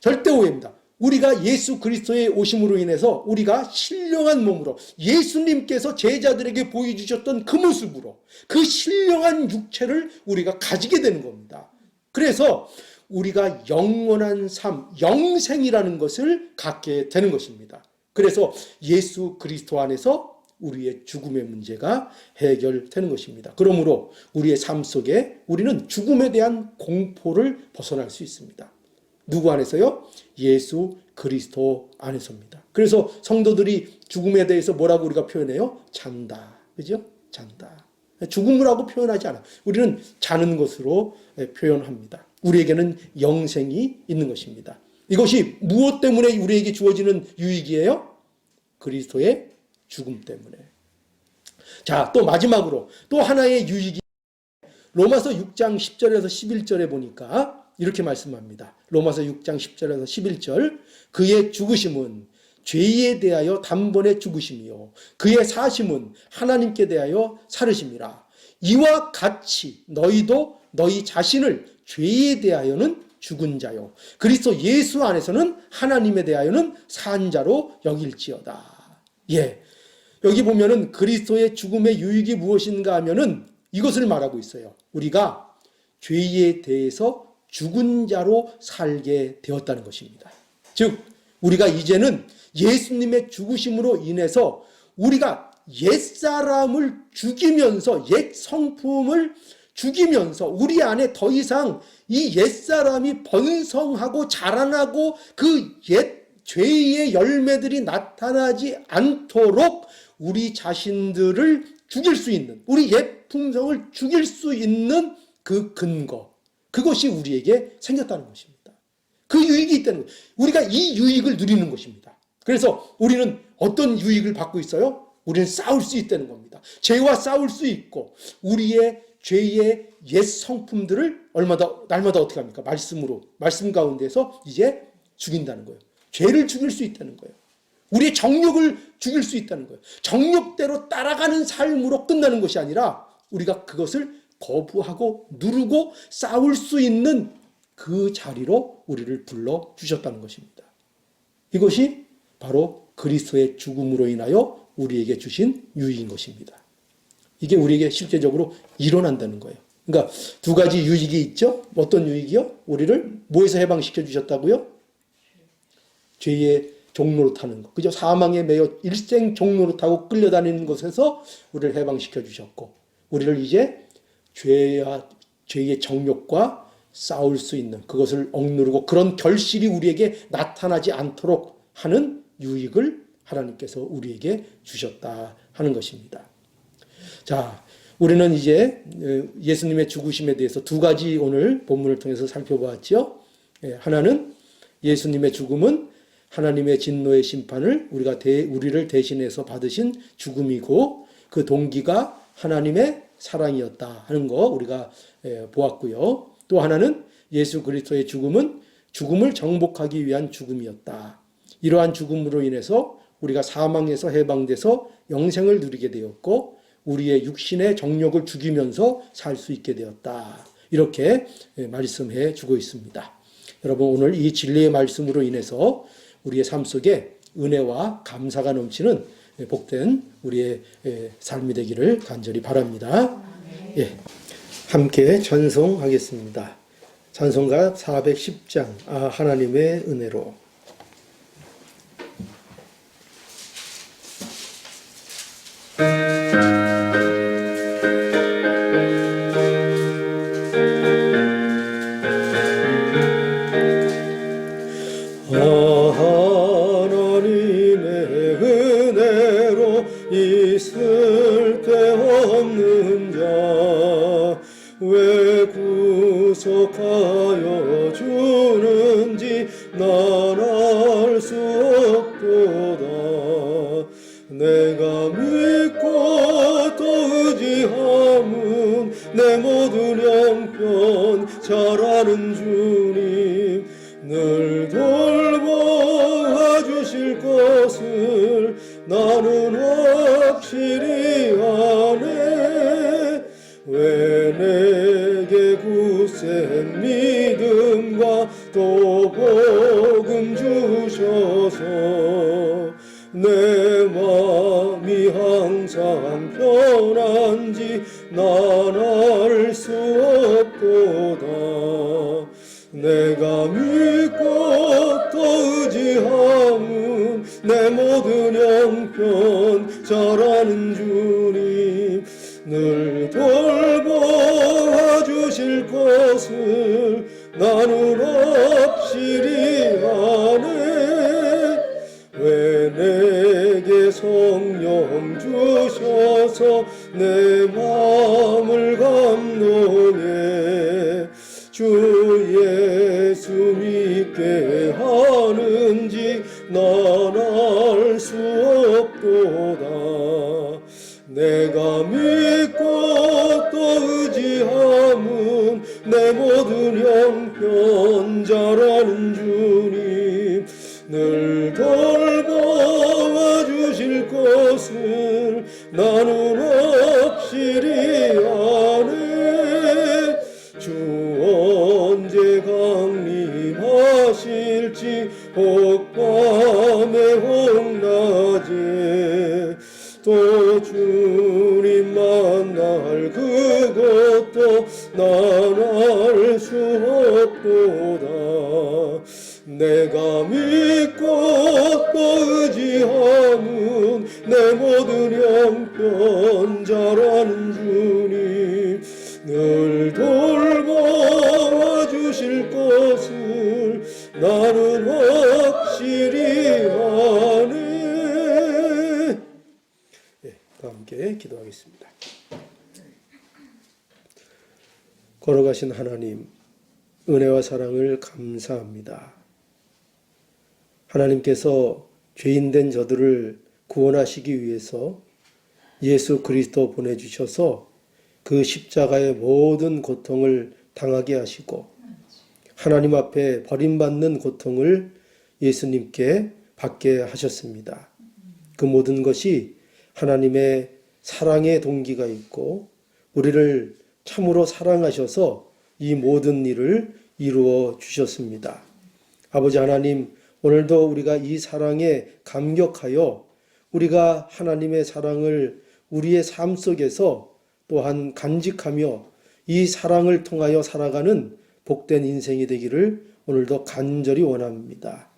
절대 오해입니다. 우리가 예수 그리스도의 오심으로 인해서 우리가 신령한 몸으로 예수님께서 제자들에게 보여주셨던 그 모습으로 그 신령한 육체를 우리가 가지게 되는 겁니다. 그래서 우리가 영원한 삶, 영생이라는 것을 갖게 되는 것입니다. 그래서 예수 그리스도 안에서 우리의 죽음의 문제가 해결되는 것입니다. 그러므로 우리의 삶 속에 우리는 죽음에 대한 공포를 벗어날 수 있습니다. 누구 안에서요? 예수 그리스도 안에서입니다. 그래서 성도들이 죽음에 대해서 뭐라고 우리가 표현해요? 잔다. 그죠? 잔다. 죽음이라고 표현하지 않아. 우리는 자는 것으로 표현합니다. 우리에게는 영생이 있는 것입니다. 이것이 무엇 때문에 우리에게 주어지는 유익이에요? 그리스도의 죽음 때문에. 자, 또 마지막으로 또 하나의 유익이 로마서 6장 10절에서 11절에 보니까 이렇게 말씀합니다. 로마서 6장 10절에서 11절. 그의 죽으심은 죄에 대하여 단번에 죽으심이요 그의 사심은 하나님께 대하여 살으심이라. 이와 같이 너희도 너희 자신을 죄에 대하여는 죽은 자요 그리스도 예수 안에서는 하나님에 대하여는 산 자로 여길지어다. 예, 여기 보면은 그리스도의 죽음의 유익이 무엇인가 하면은 이것을 말하고 있어요. 우리가 죄에 대해서 죽은 자로 살게 되었다는 것입니다. 즉 우리가 이제는 예수님의 죽으심으로 인해서 우리가 옛사람을 죽이면서 옛 성품을 죽이면서 우리 안에 더 이상 이 옛사람이 번성하고 자라나고 그 옛 죄의 열매들이 나타나지 않도록 우리 자신들을 죽일 수 있는, 우리 옛 품성을 죽일 수 있는 그 근거, 그것이 우리에게 생겼다는 것입니다. 그 유익이 있다는 거예요. 우리가 이 유익을 누리는 것입니다. 그래서 우리는 어떤 유익을 받고 있어요? 우리는 싸울 수 있다는 겁니다. 죄와 싸울 수 있고 우리의 죄의 옛 성품들을 날마다 어떻게 합니까? 말씀 가운데서 이제 죽인다는 거예요. 죄를 죽일 수 있다는 거예요. 우리의 정욕을 죽일 수 있다는 거예요. 정욕대로 따라가는 삶으로 끝나는 것이 아니라 우리가 그것을 거부하고 누르고 싸울 수 있는 그 자리로 우리를 불러주셨다는 것입니다. 이것이 바로 그리스도의 죽음으로 인하여 우리에게 주신 유익인 것입니다. 이게 우리에게 실제적으로 일어난다는 거예요. 그러니까 두 가지 유익이 있죠. 어떤 유익이요? 우리를 뭐에서 해방시켜 주셨다고요? 죄의 종로로 타는 것. 그죠? 사망에 매여 일생 종로로 타고 끌려다니는 것에서 우리를 해방시켜 주셨고 우리를 이제 죄의 정욕과 싸울 수 있는 그것을 억누르고 그런 결실이 우리에게 나타나지 않도록 하는 유익을 하나님께서 우리에게 주셨다 하는 것입니다. 자, 우리는 이제 예수님의 죽으심에 대해서 두 가지 오늘 본문을 통해서 살펴보았죠. 하나는 예수님의 죽음은 하나님의 진노의 심판을 우리를 대신해서 받으신 죽음이고 그 동기가 하나님의 사랑이었다 하는 거 우리가 보았고요. 또 하나는 예수 그리스도의 죽음은 죽음을 정복하기 위한 죽음이었다. 이러한 죽음으로 인해서 우리가 사망에서 해방돼서 영생을 누리게 되었고 우리의 육신의 정욕을 죽이면서 살 수 있게 되었다. 이렇게 말씀해 주고 있습니다. 여러분 오늘 이 진리의 말씀으로 인해서 우리의 삶 속에 은혜와 감사가 넘치는 복된 우리의 삶이 되기를 간절히 바랍니다. 예, 함께 찬송하겠습니다. 찬송가 410장 하나님의 은혜로. 있을 데 없는 자 왜 구속하여 주는지 난 알 수 없도다. 내가 믿고 또 의지함은 내 모든 형편 잘 아는 주님 늘 돌보아 주실 것을 나는 확실히 아네. 왜 내게 굳센 믿음과 또 복음 주셔서 내 마음이 항상 편한지 난 알 수 없도다. 내가 믿고 또 의지함은 내 모든 형편 잘 아는 주님 늘 돌보아 주실 것을 나는 확실히 아네. 왜 내게 성령 주셔서 내 마음을 감동해 주 예수 믿게 하소서. 난 알 수 없도다. 내가 믿고 또 의지함은 내 모든 형편 잘하는 주님, 늘 돌보아 주실 것을 나는 확실히 아네. 주 언제 강림하실지 혹밤에 혹낮에 또 주님 만날 그것도 난 알 수 없도다. 내가 믿고 또 의지함은 내 모든 형편 잘하는 주님, 늘 돌보아 주실 것을 나는 확실히 아네. 다 함께 기도하겠습니다. 걸어가신 하나님, 은혜와 사랑을 감사합니다. 하나님께서 죄인된 저들을 구원하시기 위해서 예수 그리스도 보내주셔서 그 십자가의 모든 고통을 당하게 하시고 하나님 앞에 버림받는 고통을 예수님께 받게 하셨습니다. 그 모든 것이 하나님의 사랑의 동기가 있고 우리를 참으로 사랑하셔서 이 모든 일을 이루어 주셨습니다. 아버지 하나님, 오늘도 우리가 이 사랑에 감격하여 우리가 하나님의 사랑을 우리의 삶 속에서 또한 간직하며 이 사랑을 통하여 살아가는 복된 인생이 되기를 오늘도 간절히 원합니다.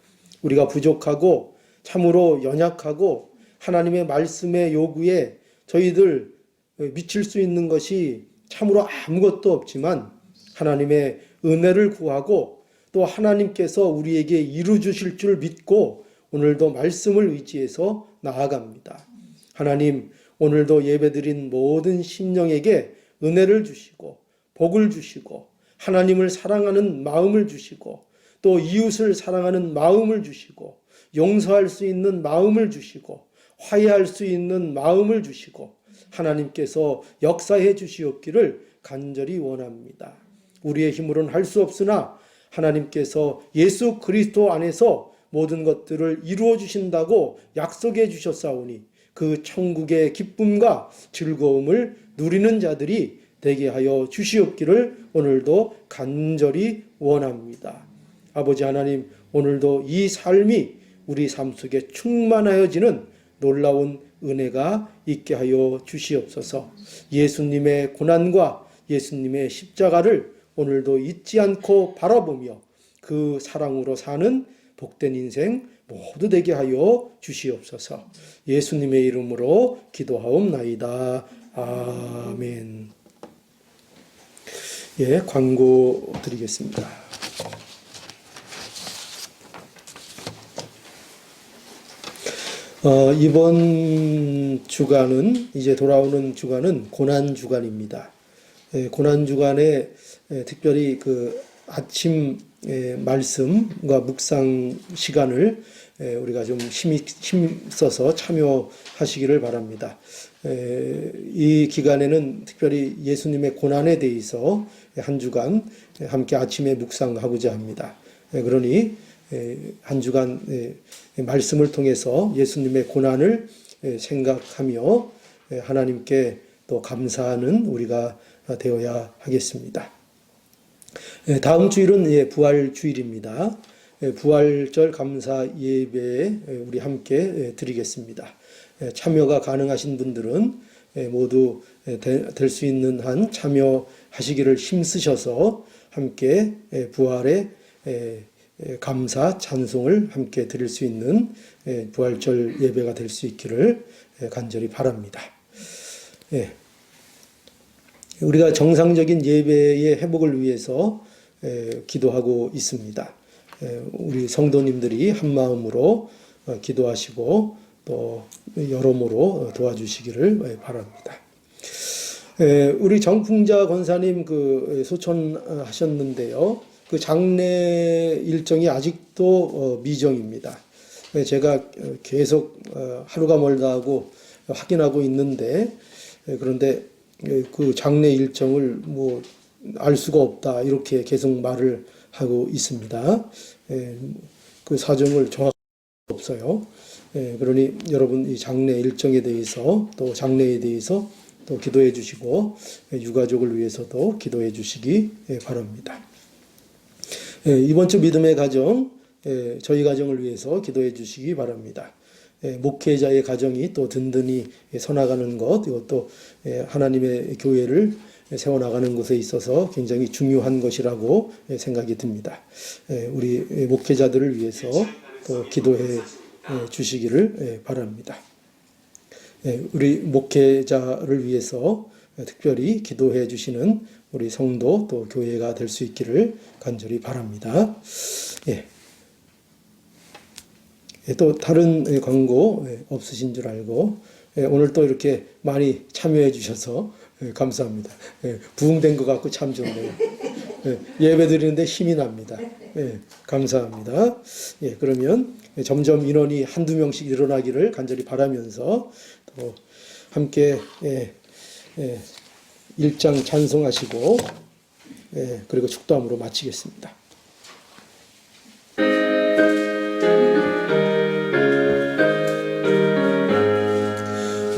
우리가 부족하고 참으로 연약하고 하나님의 말씀의 요구에 저희들 미칠 수 있는 것이 참으로 아무것도 없지만 하나님의 은혜를 구하고 또 하나님께서 우리에게 이루 주실 줄 믿고 오늘도 말씀을 의지해서 나아갑니다. 하나님, 오늘도 예배드린 모든 심령에게 은혜를 주시고 복을 주시고 하나님을 사랑하는 마음을 주시고 또 이웃을 사랑하는 마음을 주시고 용서할 수 있는 마음을 주시고 화해할 수 있는 마음을 주시고 하나님께서 역사해 주시옵기를 간절히 원합니다. 우리의 힘으로는 할 수 없으나 하나님께서 예수 그리스도 안에서 모든 것들을 이루어 주신다고 약속해 주셨사오니 그 천국의 기쁨과 즐거움을 누리는 자들이 되게 하여 주시옵기를 오늘도 간절히 원합니다. 아버지 하나님, 오늘도 이 삶이 우리 삶 속에 충만하여지는 놀라운 은혜가 있게 하여 주시옵소서. 예수님의 고난과 예수님의 십자가를 오늘도 잊지 않고 바라보며 그 사랑으로 사는 복된 인생 모두 되게 하여 주시옵소서. 예수님의 이름으로 기도하옵나이다. 아멘. 예, 광고 드리겠습니다. 이번 주간은, 이제 돌아오는 주간은 고난주간입니다. 고난주간에 특별히 그 아침 말씀과 묵상 시간을 우리가 좀 힘써서 참여하시기를 바랍니다. 이 기간에는 특별히 예수님의 고난에 대해서 한 주간 함께 아침에 묵상하고자 합니다. 그러니 한 주간 말씀을 통해서 예수님의 고난을 생각하며 하나님께 또 감사하는 우리가 되어야 하겠습니다. 다음 주일은 부활 주일입니다. 부활절 감사 예배에 우리 함께 드리겠습니다. 참여가 가능하신 분들은 모두 될 수 있는 한 참여하시기를 힘쓰셔서 함께 부활의 감사 찬송을 함께 드릴 수 있는 부활절 예배가 될 수 있기를 간절히 바랍니다. 우리가 정상적인 예배의 회복을 위해서 기도하고 있습니다. 우리 성도님들이 한 마음으로 기도하시고 또 여러모로 도와주시기를 바랍니다. 우리 정풍자 권사님 그 소천하셨는데요. 그 장례 일정이 아직도 미정입니다. 제가 계속 하루가 멀다 하고 확인하고 있는데 그런데 그 장례 일정을 뭐 알 수가 없다 이렇게 계속 말을 하고 있습니다. 그 사정을 정확히 없어요. 그러니 여러분 이 장례 일정에 대해서 또 장례에 대해서 또 기도해 주시고 유가족을 위해서도 기도해 주시기 바랍니다. 이번 주 믿음의 가정 저희 가정을 위해서 기도해 주시기 바랍니다. 목회자의 가정이 또 든든히 서나가는 것 이것도 하나님의 교회를 세워나가는 것에 있어서 굉장히 중요한 것이라고 생각이 듭니다. 우리 목회자들을 위해서 또 기도해 주시기를 바랍니다. 우리 목회자를 위해서 특별히 기도해 주시는 우리 성도 또 교회가 될 수 있기를 간절히 바랍니다. 또 다른 광고 없으신 줄 알고 오늘 또 이렇게 많이 참여해 주셔서 감사합니다. 부흥된 것 같고 참 좋네요. 예배 드리는데 힘이 납니다. 감사합니다. 그러면 점점 인원이 한두 명씩 일어나기를 간절히 바라면서 또 함께 1장 찬송하시고 그리고 축도함으로 마치겠습니다.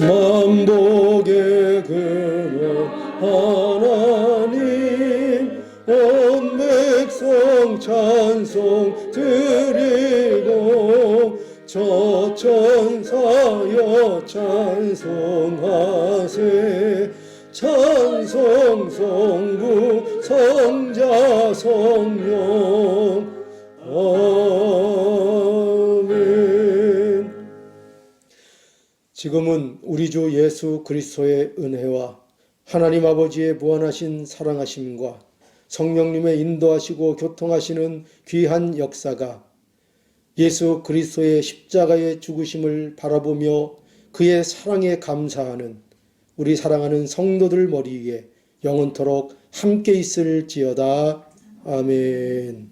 만복의 근원 하나님 온 백성 찬송 드리고 저 천사여 찬송하세 찬송 성부 성자 성령 아멘. 지금은 우리 주 예수 그리스도의 은혜와 하나님 아버지의 무한하신 사랑하심과 성령님의 인도하시고 교통하시는 귀한 역사가 예수 그리스도의 십자가의 죽으심을 바라보며 그의 사랑에 감사하는 우리 사랑하는 성도들 머리 위에 영원토록 함께 있을지어다. 아멘.